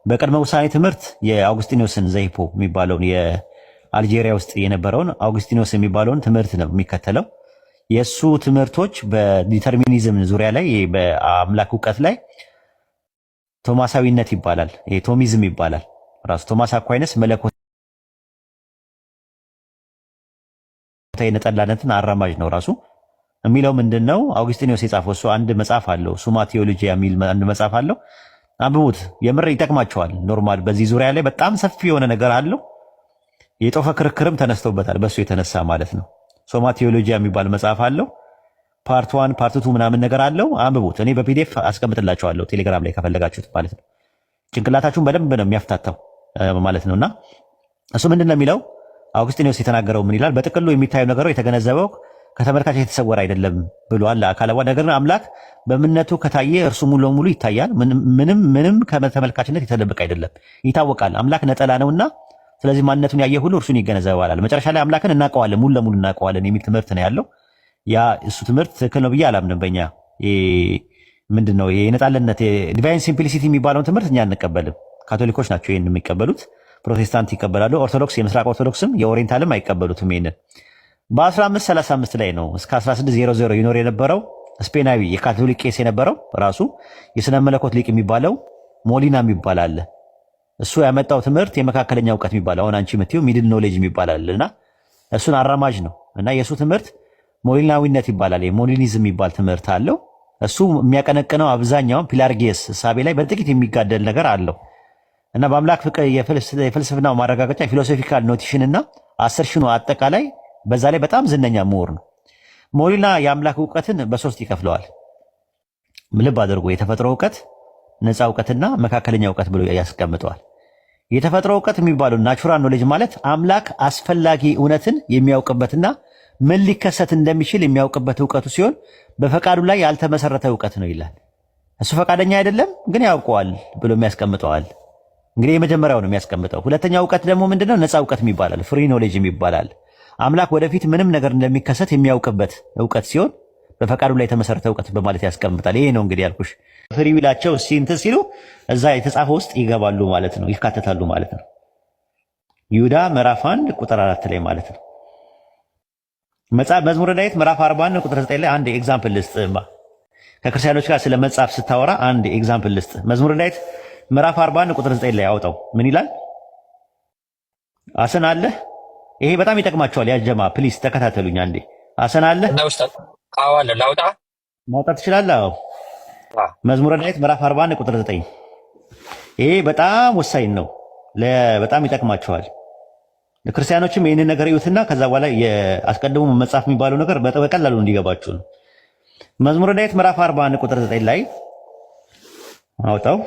በቅድመ ውሳኔ ትምህርት የአውግስቲኖስን ዘይፖ የሚባለውን የአልጄሪያ ውስጥ የነበረውን አውግስቲኖስ የሚባለውን ትምህርት ነው የሚከተለው። የሱ ትምህርቶች በዲተርሚኒዝም ዙሪያ ላይ በአምላክ እውቀት ላይ ቶማሳዊነት ይባላል፣ ቶሚዝም ይባላል። ራሱ ቶማስ አኳይነስ መለኮታዊ ነጠላነትን አራማጅ ነው። ራሱ የሚለው ምንድነው? አውግስቲኖስ የጻፈው እሱ አንድ መጽሐፍ አለው፣ ሱማ ቴዎሎጂያ የሚል አንድ መጽሐፍ አለው። አንብቡት፣ የምር ይጠቅማቸዋል። ኖርማል በዚህ ዙሪያ ላይ በጣም ሰፊ የሆነ ነገር አለው። የጦፈ ክርክርም ተነስተውበታል በሱ የተነሳ ማለት ነው። ሱማ ቴዎሎጂያ የሚባል መጽሐፍ አለው። ፓርት 1 ፓርት 2 ምናምን ነገር አለው። አንብቡት። እኔ በፒዲኤፍ አስቀምጥላችኋለሁ ቴሌግራም ላይ ከፈለጋችሁት ማለት ነው። ጭንቅላታችሁን በደንብ ነው የሚያፍታታው ማለት ነውና እሱ ምንድነው የሚለው አውግስቲኖስ የተናገረው ምን ይላል? በጥቅሉ የሚታየው ነገሩ የተገነዘበው ከተመልካች የተሰወረ አይደለም ብሏል። አካላዋ ነገር ግን አምላክ በምንነቱ ከታየ እርሱ ሙሉ ለሙሉ ይታያል። ምንም ከተመልካችነት የተደበቀ አይደለም፣ ይታወቃል። አምላክ ነጠላ ነውና ስለዚህ ማንነቱን ያየ ሁሉ እርሱን ይገነዘባል። መጨረሻ ላይ አምላክን እናውቀዋለን፣ ሙሉ ለሙሉ እናውቀዋለን የሚል ትምህርት ነው ያለው። ያ እሱ ትምህርት ትክክል ነው ብዬ አላምንም። በእኛ ምንድነው የነጣለነት ዲቫይን ሲምፕሊሲቲ የሚባለውን ትምህርት እኛ አንቀበልም። ካቶሊኮች ናቸው ይሄን የሚቀበሉት። ፕሮቴስታንት ይቀበላሉ። ኦርቶዶክስ፣ የምስራቅ ኦርቶዶክስም የኦሪየንታልም አይቀበሉትም። ይሄንን በ1535 ላይ ነው እስከ 1600 ይኖር የነበረው ስፔናዊ የካቶሊክ ቄስ የነበረው ራሱ የስነ መለኮት ሊቅ የሚባለው ሞሊና የሚባል አለ። እሱ ያመጣው ትምህርት የመካከለኛ እውቀት የሚባለው አሁን አንቺ የምትይው ሚድል ኖሌጅ የሚባል አለና እሱን አራማጅ ነው እና የሱ ትምህርት ሞሊናዊነት ይባላል። የሞሊኒዝም የሚባል ትምህርት አለው። እሱ የሚያቀነቅነው አብዛኛውን ፒላርጌስ እሳቤ ላይ በጥቂት የሚጋደል ነገር አለው እና በአምላክ ፍቅር የፍልስፍናው ማረጋገጫ ፊሎሶፊካል ኖቲሽን እና አሰርሽኑ አጠቃላይ በዛ ላይ በጣም ዝነኛ ምሁር ነው። ሞሊና የአምላክ እውቀትን በሶስት ይከፍለዋል። ልብ አድርጎ የተፈጥሮ እውቀት፣ ነፃ እውቀትና መካከለኛ እውቀት ብሎ ያስቀምጠዋል። የተፈጥሮ እውቀት የሚባለው ናቹራል ኖሌጅ ማለት አምላክ አስፈላጊ እውነትን የሚያውቅበትና ምን ሊከሰት እንደሚችል የሚያውቅበት እውቀቱ ሲሆን በፈቃዱ ላይ ያልተመሰረተ እውቀት ነው ይላል። እሱ ፈቃደኛ አይደለም ግን ያውቀዋል ብሎ የሚያስቀምጠዋል። እንግዲህ የመጀመሪያው ነው የሚያስቀምጠው። ሁለተኛው እውቀት ደግሞ ምንድነው? ነፃ እውቀት ይባላል፣ ፍሪ ኖሌጅ ይባላል። አምላክ ወደፊት ምንም ነገር እንደሚከሰት የሚያውቅበት እውቀት ሲሆን በፈቃዱ ላይ የተመሰረተ እውቀት በማለት ያስቀምጣል። ይሄ ነው እንግዲህ ያልኩሽ። ፍሪ ዊላቸው እንትን ሲሉ እዛ የተጻፈው ውስጥ ይገባሉ ማለት ነው፣ ይካተታሉ ማለት ነው። ይሁዳ ምዕራፍ 1 ቁጥር 4 ላይ ማለት ነው። መዝሙረ ዳዊት ምዕራፍ 41 ቁጥር 9 ላይ አንድ ኤግዛምፕል ልስጥ። ከክርስቲያኖች ጋር ስለ መጽሐፍ ስታወራ አንድ ኤግዛምፕል ልስጥ። መዝሙረ ዳዊት ምዕራፍ 41 ቁጥር 9 ላይ አውጣው። ምን ይላል? አሰን አለ። ይሄ በጣም ይጠቅማቸዋል። ያጀማ ፕሊስ ተከታተሉኝ አንዴ። አሰን አለ አዋለ ላውጣ ማውጣት ትችላለህ? አዎ። መዝሙረ ዳዊት ምዕራፍ 41 ቁጥር 9 ይሄ በጣም ወሳኝ ነው። በጣም ይጠቅማቸዋል። ለክርስቲያኖችም ይህንን ነገር ይዩትና ከዛ በኋላ አስቀድሞ መጽሐፍ የሚባለው ነገር በቀላሉ እንዲገባችሁ ነው። መዝሙረ ዳዊት ምዕራፍ 41 ቁጥር 9 ላይ አውጣው።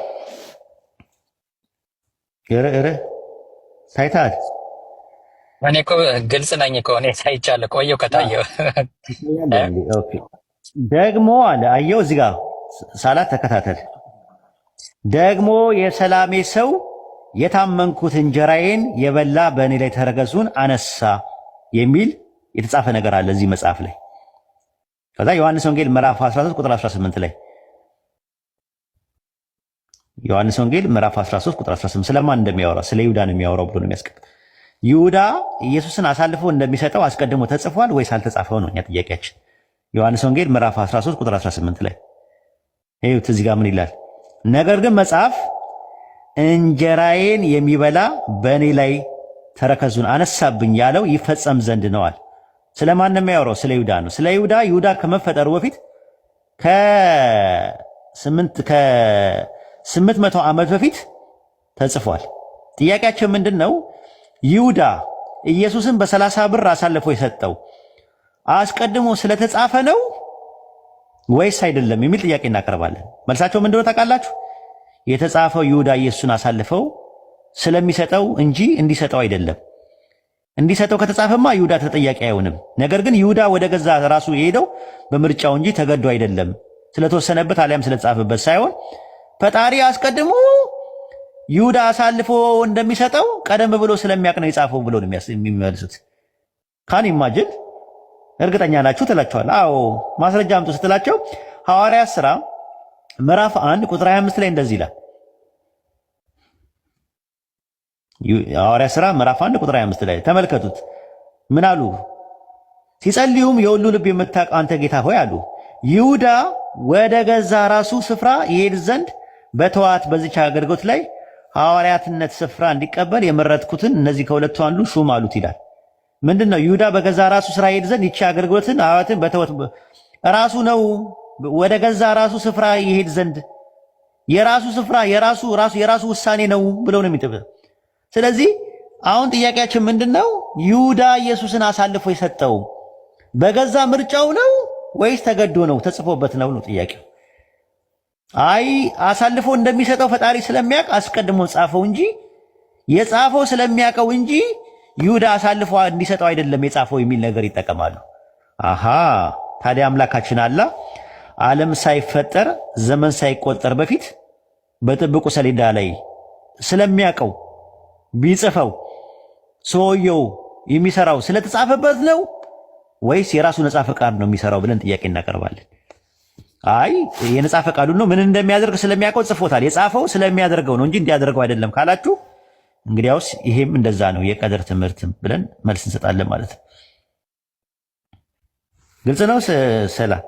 ታይታል። እኔ እኮ ግልጽ ነኝ እኮ እኔ ታይቻለሁ። ቆየው ከታየው ደግሞ አለ አየው። እዚህ ጋር ሳላት ተከታተል። ደግሞ የሰላሜ ሰው የታመንኩት እንጀራዬን የበላ በእኔ ላይ ተረከዙን አነሳ የሚል የተጻፈ ነገር አለ እዚህ መጽሐፍ ላይ። ከዛ ዮሐንስ ወንጌል ምዕራፍ 13 ቁጥር 18 ላይ ዮሐንስ ወንጌል ምዕራፍ 13 ቁጥር 18 ስለማን እንደሚያወራ ስለ ይሁዳ ነው የሚያወራው ብሎ ነው የሚያስቀምጥ። ይሁዳ ኢየሱስን አሳልፎ እንደሚሰጠው አስቀድሞ ተጽፏል ወይስ አልተጻፈው ነው እኛ ጥያቄያችን። ዮሐንስ ወንጌል ምዕራፍ 13 ቁጥር 18 ላይ ይሁት እዚህ ጋር ምን ይላል? ነገር ግን መጽሐፍ እንጀራዬን የሚበላ በእኔ ላይ ተረከዙን አነሳብኝ ያለው ይፈጸም ዘንድ ነዋል። ስለማን ነው የሚያወራው? ስለ ይሁዳ ነው። ስለ ይሁዳ ከመፈጠሩ በፊት ከ800 ዓመት በፊት ተጽፏል። ጥያቄያችን ምንድን ነው? ይሁዳ ኢየሱስን በ30 ብር አሳልፎ የሰጠው አስቀድሞ ስለተጻፈ ነው ወይስ አይደለም የሚል ጥያቄ እናቀርባለን። መልሳቸው ምንድን ነው ታውቃላችሁ? የተጻፈው ይሁዳ ኢየሱስን አሳልፈው ስለሚሰጠው እንጂ እንዲሰጠው አይደለም። እንዲሰጠው ከተጻፈማ ይሁዳ ተጠያቂ አይሆንም። ነገር ግን ይሁዳ ወደ ገዛ ራሱ የሄደው በምርጫው እንጂ ተገዶ አይደለም። ስለተወሰነበት አሊያም ስለተጻፈበት ሳይሆን ፈጣሪ አስቀድሞ ይሁዳ አሳልፎ እንደሚሰጠው ቀደም ብሎ ስለሚያውቅ ነው የጻፈው ብሎ ነው የሚመልሱት። ካን ኢማጅን እርግጠኛ ናችሁ ትላቸዋል። አዎ ማስረጃ አምጡ ስትላቸው ሐዋርያት ሥራ ምዕራፍ 1 ቁጥር 25 ላይ እንደዚህ ይላል። ሐዋርያት ሥራ ምዕራፍ 1 ቁጥር 25 ላይ ተመልከቱት። ምን አሉ? ሲጸልዩም የሁሉ ልብ የምታውቅ አንተ ጌታ ሆይ አሉ። ይሁዳ ወደ ገዛ ራሱ ስፍራ ይሄድ ዘንድ በተዋት በዚች አገልግሎት ላይ ሐዋርያትነት ስፍራ እንዲቀበል የመረጥኩትን እነዚህ ከሁለቱ አንዱ ሹም አሉት ይላል። ምንድነው? ይሁዳ በገዛ ራሱ ስራ ይሄድ ዘንድ ይቺ አገልግሎትን ሐዋርያትን በተወት ራሱ ነው ወደ ገዛ ራሱ ስፍራ ይሄድ ዘንድ የራሱ ስፍራ የራሱ ውሳኔ ነው ብለው ነው የሚጥብ። ስለዚህ አሁን ጥያቄያችን ምንድነው? ይሁዳ ኢየሱስን አሳልፎ የሰጠው በገዛ ምርጫው ነው ወይስ ተገዶ ነው ተጽፎበት ነው ነው ጥያቄው። አይ አሳልፎ እንደሚሰጠው ፈጣሪ ስለሚያውቅ አስቀድሞ ጻፈው እንጂ የጻፈው ስለሚያውቀው እንጂ ይሁዳ አሳልፎ እንዲሰጠው አይደለም የጻፈው የሚል ነገር ይጠቀማሉ። አሃ ታዲያ አምላካችን አላህ ዓለም ሳይፈጠር ዘመን ሳይቆጠር በፊት በጥብቁ ሰሌዳ ላይ ስለሚያውቀው ቢጽፈው ሰውየው የሚሰራው ስለተጻፈበት ነው ወይስ የራሱ ነጻ ፈቃድ ነው የሚሰራው ብለን ጥያቄ እናቀርባለን። አይ የነጻ ፈቃዱ ነው ምን እንደሚያደርግ ስለሚያውቀው ጽፎታል። የጻፈው ስለሚያደርገው ነው እንጂ እንዲያደርገው አይደለም ካላችሁ እንግዲያውስ ይሄም እንደዛ ነው የቀደር ትምህርትም ብለን መልስ እንሰጣለን ማለት ነው። ግልጽ ነው። ሰላም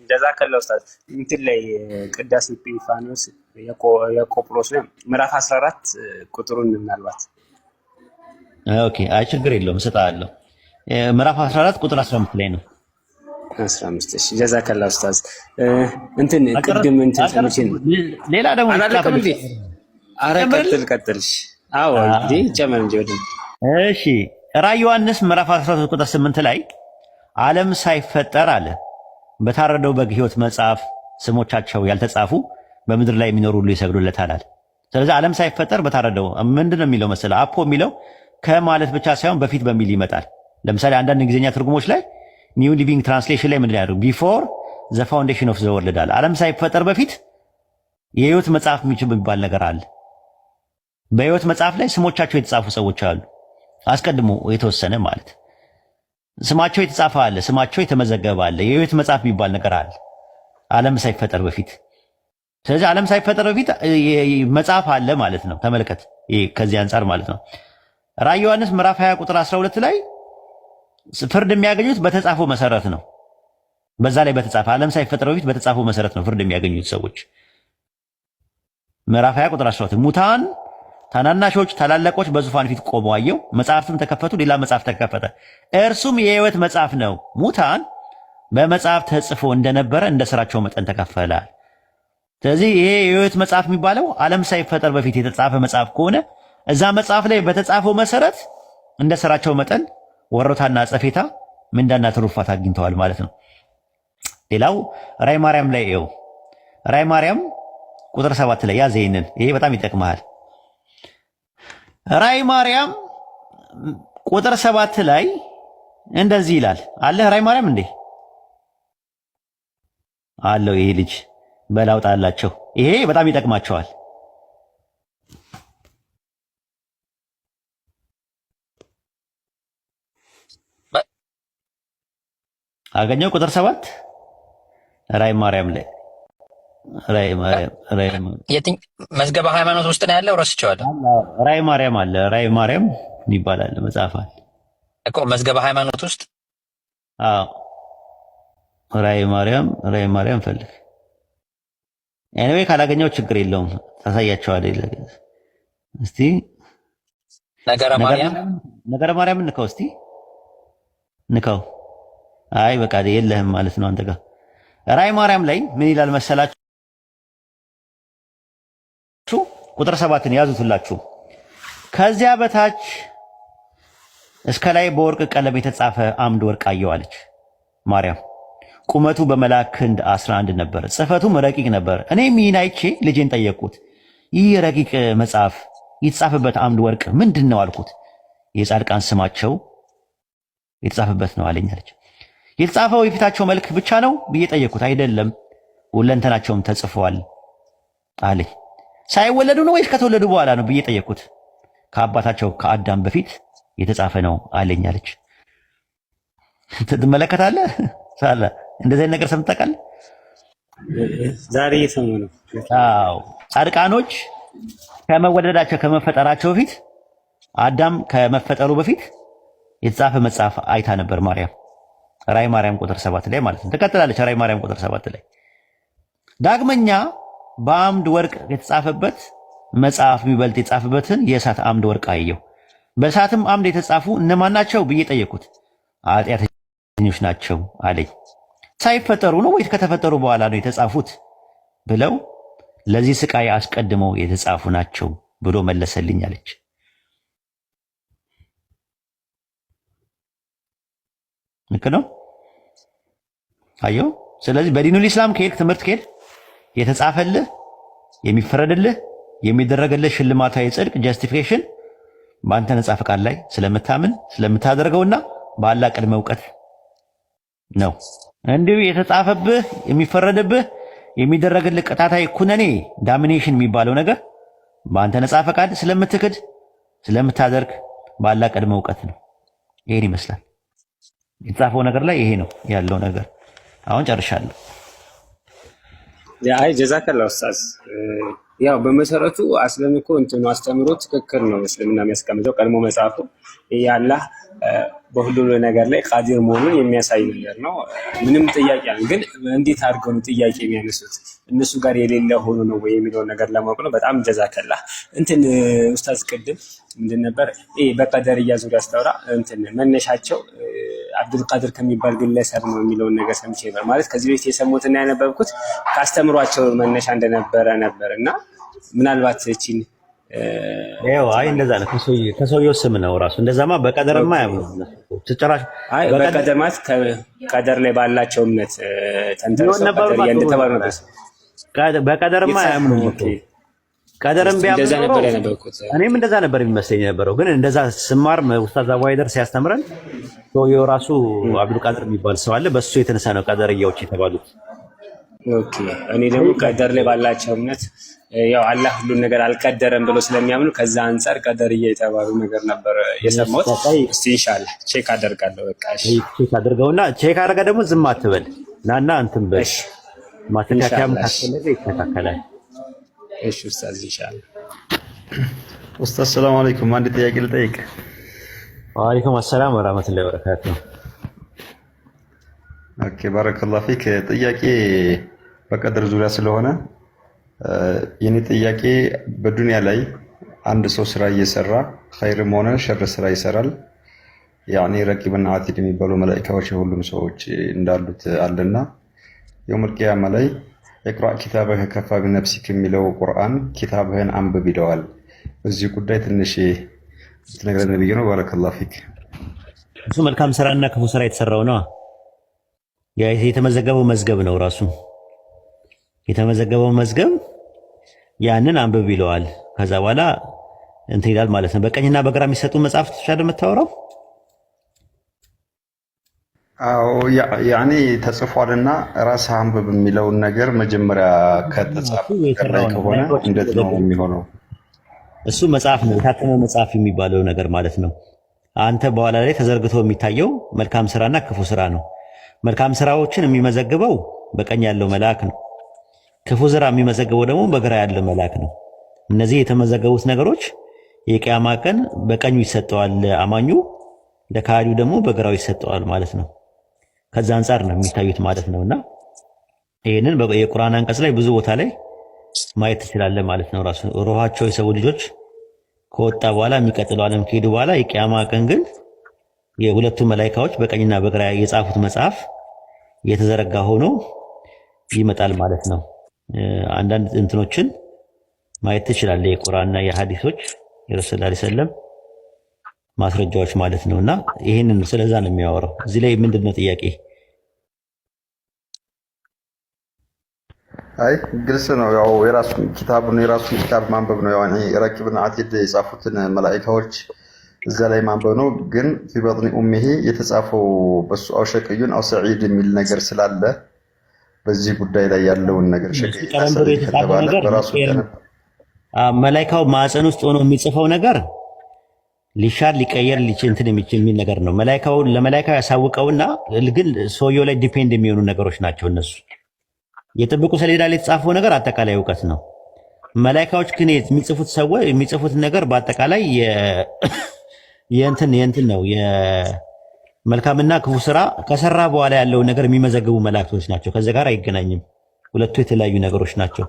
እንደዛ ከለ ኡስታዝ እንትን ላይ ቅዳሴ ኤጲፋንዮስ የቆጵሮስ ነው ምዕራፍ 14 ቁጥሩን ምናልባት ኦኬ፣ አይ ችግር የለውም እሰጥሃለሁ። ምዕራፍ 14 ቁጥር 15 ላይ ነው። 15 እሺ፣ ጀዛከላ ኡስታዝ። እንትን ቅድም እንትን ሰምቼ ነው ሌላ ደግሞ አላለቀም እንዴ? ኧረ ቀጥልሽ። አዎ እንዴ ጨመር እንጂ ወደ እሺ፣ ራዕየ ዮሐንስ ምዕራፍ 13 ቁጥር 8 ላይ ዓለም ሳይፈጠር አለ በታረደው በግ ሕይወት መጽሐፍ ስሞቻቸው ያልተጻፉ በምድር ላይ የሚኖሩ ሁሉ ይሰግዱለታል አለ። ስለዚህ ዓለም ሳይፈጠር በታረደው ምንድነው የሚለው መሰለህ? አፖ የሚለው ከማለት ብቻ ሳይሆን በፊት በሚል ይመጣል። ለምሳሌ አንዳንድ እንግሊዝኛ ትርጉሞች ላይ ኒው ሊቪንግ ትራንስሌሽን ላይ ምንድን ያደርጉ ቢፎር ዘ ፋውንዴሽን ኦፍ ዘ ወርልድ አለ። ዓለም ሳይፈጠር በፊት የሕይወት መጽሐፍ የሚባል ነገር አለ። በህይወት መጽሐፍ ላይ ስሞቻቸው የተጻፉ ሰዎች አሉ። አስቀድሞ የተወሰነ ማለት ስማቸው የተጻፈ አለ፣ ስማቸው የተመዘገበ አለ። የህይወት መጽሐፍ የሚባል ነገር አለ ዓለም ሳይፈጠር በፊት። ስለዚህ ዓለም ሳይፈጠር በፊት መጽሐፍ አለ ማለት ነው። ተመልከት፣ ከዚህ አንጻር ማለት ነው። ራዕየ ዮሐንስ ምዕራፍ 20 ቁጥር 12 ላይ ፍርድ የሚያገኙት በተጻፈው መሰረት ነው። በዛ ላይ በተጻፈ ዓለም ሳይፈጠር በፊት በተጻፈው መሰረት ነው ፍርድ የሚያገኙት ሰዎች። ምዕራፍ 20 ቁጥር 12 ሙታን ታናናሾች ታላላቆች በዙፋን ፊት ቆመው አየሁ፣ መጽሐፍትም ተከፈቱ፣ ሌላ መጽሐፍ ተከፈተ፣ እርሱም የህይወት መጽሐፍ ነው። ሙታን በመጽሐፍ ተጽፎ እንደነበረ እንደ ስራቸው መጠን ተከፈላል። ስለዚህ ይሄ የህይወት መጽሐፍ የሚባለው ዓለም ሳይፈጠር በፊት የተጻፈ መጽሐፍ ከሆነ እዛ መጽሐፍ ላይ በተጻፈው መሰረት እንደ ስራቸው መጠን ወሮታና ጸፌታ ምንዳና ትሩፋት አግኝተዋል ማለት ነው። ሌላው ራዕየ ማርያም ላይ ይኸው ራዕየ ማርያም ቁጥር 7 ላይ ያዘ። ይሄ በጣም ይጠቅማል። ራዕየ ማርያም ቁጥር 7 ላይ እንደዚህ ይላል አለ። ራዕየ ማርያም እንዴ አለው። ይሄ ልጅ በላውጣላቸው። ይሄ በጣም ይጠቅማቸዋል። አገኘው ቁጥር 7 ራዕየ ማርያም ላይ መዝገበ ሃይማኖት ውስጥ ነው ያለው። ረስቼዋለሁ። ራዕየ ማርያም አለ። ራዕየ ማርያም ይባላል መጽሐፍ አለ እኮ መዝገበ ሃይማኖት ውስጥ። አዎ ራዕየ ማርያም ፈልግ። ኤኒዌይ ካላገኘው ችግር የለውም ታሳያቸዋለህ። እስቲ ነገረ ማርያም ንካው። እስቲ ንካው። አይ በቃ የለህም ማለት ነው አንተ ጋር። ራዕየ ማርያም ላይ ምን ይላል መሰላችሁ? ቁጥር 7ን ያዙትላችሁ። ከዚያ በታች እስከ ላይ በወርቅ ቀለም የተጻፈ አምድ ወርቅ አየሁ አለች ማርያም። ቁመቱ በመልአክ ክንድ 11 ነበር፣ ጽሕፈቱም ረቂቅ ነበር። እኔም ይህን አይቼ ልጄን ጠየቅኩት፣ ይህ ረቂቅ መጽሐፍ የተጻፈበት አምድ ወርቅ ምንድን ነው አልኩት። የጻድቃን ስማቸው የተጻፈበት ነው አለኝ አለች። የተጻፈው የፊታቸው መልክ ብቻ ነው ብዬ ጠየቅኩት። አይደለም ሁለንተናቸውም ተጽፈዋል አለኝ። ሳይወለዱ ነው ወይስ ከተወለዱ በኋላ ነው ብዬ ጠየቅኩት። ከአባታቸው ከአዳም በፊት የተጻፈ ነው አለኝ አለች። ትመለከታለህ ሳለ እንደዚህ ነገር ሰምተህ ታውቃለህ? ዛሬ እየሰሙ ነው። አዎ ጻድቃኖች ከመወለዳቸው ከመፈጠራቸው በፊት አዳም ከመፈጠሩ በፊት የተጻፈ መጽሐፍ አይታ ነበር ማርያም። ራዕየ ማርያም ቁጥር 7 ላይ ማለት ነው። ትቀጥላለች። ራዕየ ማርያም ቁጥር 7 ላይ ዳግመኛ በአምድ ወርቅ የተጻፈበት መጽሐፍ የሚበልጥ የተጻፈበትን የእሳት አምድ ወርቅ አየሁ። በእሳትም አምድ የተጻፉ እነማን ናቸው ብዬ ጠየቅኩት። ኃጢአተኞች ናቸው አለኝ። ሳይፈጠሩ ነው ወይስ ከተፈጠሩ በኋላ ነው የተጻፉት ብለው ለዚህ ስቃይ አስቀድመው የተጻፉ ናቸው ብሎ መለሰልኝ አለች። ልክ ነው። አየው። ስለዚህ በዲኑል ኢስላም ከሄድክ ትምህርት ከሄድ የተጻፈልህ የሚፈረድልህ የሚደረግልህ ሽልማታዊ ጽድቅ ጀስቲፊኬሽን በአንተ ነጻ ፈቃድ ላይ ስለምታምን ስለምታደርገውና በአላህ ቅድመ እውቀት ነው። እንዲሁ የተጻፈብህ የሚፈረድብህ የሚደረግልህ ቅጣታዊ ኩነኔ ዳሚኔሽን የሚባለው ነገር በአንተ ነጻ ፈቃድ ስለምትክድ ስለምታደርግ በአላህ ቅድመ እውቀት ነው። ይሄን ይመስላል የተጻፈው ነገር ላይ ይሄ ነው ያለው ነገር። አሁን ጨርሻለሁ። አይ ጀዛከላ ኡስታዝ። ያው በመሰረቱ አስለምኮ እንትኑ አስተምሮ ትክክል ነው። እስልምና የሚያስቀምጠው ቀድሞ መጽሐፉ ያላህ በሁሉ ነገር ላይ ቃዲር መሆኑን የሚያሳይ ነገር ነው። ምንም ጥያቄ አለ። ግን እንዴት አድርገው ነው ጥያቄ የሚያነሱት? እነሱ ጋር የሌለ ሆኖ ነው ወይ የሚለውን ነገር ለማወቅ ነው። በጣም ጀዛከላ። እንትን ኡስታዝ ቅድም ምንድን ነበር በቀደርያ ዙሪያ አስተውራ እንትን መነሻቸው አብዱልቃድር ከሚባል ግለሰብ ነው የሚለውን ነገር ሰምቼ ነበር። ማለት ከዚህ በፊት የሰሙትና ያነበብኩት ካስተምሯቸው መነሻ እንደነበረ ነበር እና ምናልባት እቺን አይ እንደዛ ነው። ከሰውየው ስም ነው ራሱ። እንደዛማ በቀደርማ ያምኑ ተጨራሽ። አይ በቀደር ማለት ቀደር ላይ ባላቸው እምነት ተንተርሰው ቀደርያ እንደተባለ ነው። በቀደርማ ያምኑ። ቀደርም ቢያምኑ ነበር ያነበብኩት። እኔም እንደዛ ነበር የሚመስለኝ ነበረው። ግን እንደዛ ስማር ኡስታዝ አቡሃይደር ሲያስተምረን ሰውየው ራሱ አብዱልቃድር የሚባል ሰው አለ። በሱ የተነሳ ነው ቀደርያዎች የተባሉት። ኦኬ። እኔ ደግሞ ቀደር ላይ ባላቸው እምነት ያው አላህ ሁሉን ነገር አልቀደረም ብሎ ስለሚያምኑ ከዛ አንፃር ቀደርያ የተባሉ ነገር ነበር የሰማሁት። እስቲ ኢንሻአላህ ቼክ አደርጋለሁ። በቃ እሺ ቼክ አድርገውና ቼክ አድርጋ ደግሞ ዝም አትበል ናና እንትን በል ማስተካከያም ካስፈለገ ይስተካከላል። እሺ ኡስታዝ ኢንሻአላህ። ኡስታዝ ሰላም አለይኩም። አንድ ጥያቄ ልጠይቅ። ወአለይኩም አሰላም ወራህመቱላሂ ወበረካቱሁ። ኦኬ ባረከላሁ ፊክ። ጥያቄ በቀድር ዙሪያ ስለሆነ የኔ ጥያቄ በዱንያ ላይ አንድ ሰው ስራ እየሰራ ኸይርም ሆነ ሸር ስራ ይሰራል። ያኔ ረቂብና አቲድ የሚባሉ መላእክቶች የሁሉም ሰዎች እንዳሉት አለና የውመል ቂያማ ላይ ኢቅራ ኪታበከ ከፋ ቢነፍሲክ የሚለው ቁርአን ኪታብህን አንብብ ይለዋል። በዚህ ጉዳይ ትንሽ ትነግረን ብዬ ነው። ባረከላሁ ፊክ። እሱ መልካም ስራና ክፉ ስራ የተሰራው ነው የተመዘገበው መዝገብ ነው። ራሱ የተመዘገበው መዝገብ ያንን አንብብ ይለዋል። ከዛ በኋላ እንትን ይላል ማለት ነው። በቀኝና በግራ የሚሰጡ መጽሐፍቶች አይደል የምታወራው? አዎ ያኔ ተጽፏልና ራስህ አንብብ የሚለውን ነገር መጀመሪያ ከተጻፈ ላይ ከሆነ እንዴት ነው የሚሆነው? እሱ መጽሐፍ ነው፣ የታተመ መጽሐፍ የሚባለው ነገር ማለት ነው። አንተ በኋላ ላይ ተዘርግቶ የሚታየው መልካም ስራና ክፉ ስራ ነው። መልካም ስራዎችን የሚመዘግበው በቀኝ ያለው መልአክ ነው። ክፉ ስራ የሚመዘግበው ደግሞ በግራ ያለው መልአክ ነው። እነዚህ የተመዘገቡት ነገሮች የቂያማ ቀን በቀኙ ይሰጠዋል አማኙ፣ ለካዲው ደግሞ በግራው ይሰጠዋል ማለት ነው። ከዛ አንፃር ነው የሚታዩት ማለት ነውና ይሄንን የቁርአን አንቀጽ ላይ ብዙ ቦታ ላይ ማየት ትችላለህ ማለት ነው። ራሱ ሩሃቸው የሰው ልጆች ከወጣ በኋላ የሚቀጥለው ዓለም ከሄዱ በኋላ የቂያማ ቀን ግን የሁለቱ መላእክቶች በቀኝና በግራ የጻፉት መጽሐፍ የተዘረጋ ሆኖ ይመጣል ማለት ነው። አንዳንድ እንትኖችን ማየት ትችላለህ፣ የቁርአንና የሐዲሶች የረሱል ሰለላሁ ዐለይሂ ወሰለም ማስረጃዎች ማለት ነውና ይሄንን ስለዛ ነው የሚያወራው። እዚህ ላይ ምንድነው ጥያቄ? አይ ግልጽ ነው። ያው የራሱን ኪታብ ማንበብ ነው። ያው ረቂብና አቲድ የጻፉትን መላእክቶች እዛ ላይ ማንበብ ነው። ግን ፊ በጥኒ ኡሚሂ የተጻፈው በሱ አው ሸቅዩን አው ሰዒድ የሚል ነገር ስላለ በዚህ ጉዳይ ላይ ያለውን ነገር ሸቅይ ከተባለ በራሱ መላእክታው ማዕፀን ውስጥ ሆኖ የሚጽፈው ነገር ሊሻር ሊቀየር እንትን የሚል ነገር ነው። መላእክታው ለመላእክታው ያሳውቀውና ግን ሰውየው ላይ ዲፔንድ የሚሆኑ ነገሮች ናቸው እነሱ። የጥብቁ ሰሌዳ ላይ የተጻፈው ነገር አጠቃላይ እውቀት ነው። መላእክታዎች ግን የሚጽፉት ነገር በአጠቃላይ የእንትን ነው የመልካምና ክፉ ስራ ከሰራ በኋላ ያለውን ነገር የሚመዘግቡ መላእክቶች ናቸው። ከዛ ጋር አይገናኝም። ሁለቱ የተለያዩ ነገሮች ናቸው።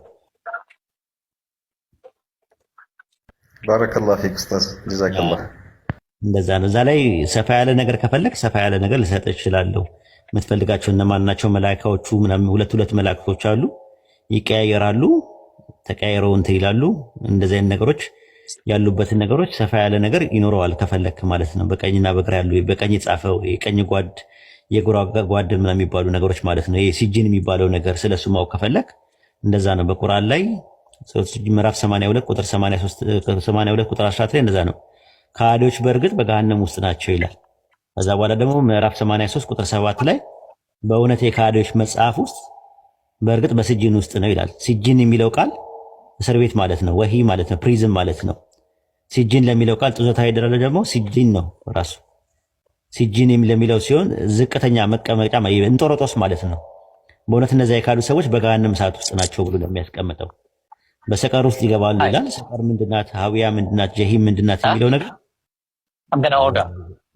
ባረከላሁ ፊክ ኡስታዝ ጀዛከላህ። እንደዛ ነው። እዛ ላይ ሰፋ ያለ ነገር ከፈለክ ሰፋ ያለ ነገር ልሰጥ እችላለሁ። የምትፈልጋቸው እነማን ናቸው መላእክቶቹ ምናምን ሁለት መላእክቶች አሉ፣ ይቀያየራሉ፣ ተቀያይረው እንትን ይላሉ። እንደዚህ አይነት ነገሮች ያሉበትን ነገሮች ሰፋ ያለ ነገር ይኖረዋል ከፈለክ ማለት ነው። በቀኝና በግራ ያሉ በቀኝ የጻፈው የቀኝ ጓድ የግራ ጓድ ምናምን የሚባሉ ነገሮች ማለት ነው። ይሄ ሲጂን የሚባለው ነገር ስለሱ ማወቅ ከፈለክ እንደዛ ነው። በቁርአን ላይ ምዕራፍ 82 ቁጥር 82 ቁጥር 14 ላይ እንደዛ ነው። ከሃዲዎች በእርግጥ በገሃነም ውስጥ ናቸው ይላል። ከዛ በኋላ ደግሞ ምዕራፍ 83 ቁጥር 7 ላይ በእውነት የከሃዲዎች መጽሐፍ ውስጥ በእርግጥ በስጂን ውስጥ ነው ይላል። ሲጂን የሚለው ቃል እስር ቤት ማለት ነው። ወሂ ማለት ነው። ፕሪዝን ማለት ነው። ሲጂን ለሚለው ቃል ጡዘታዊ ደረጃ ደግሞ ሲጂን ነው ራሱ። ሲጂን ለሚለው ሲሆን ዝቅተኛ መቀመጫ እንጦሮጦስ ማለት ነው። በእውነት እነዚያ የካዱ ሰዎች በገሃነም እሳት ውስጥ ናቸው ብሎ ለሚያስቀምጠው በሰቀር ውስጥ ይገባሉ ይላል። ሰቀር ምንድናት? ሀዊያ ምንድናት? ጀሂም ምንድናት? የሚለው ነገር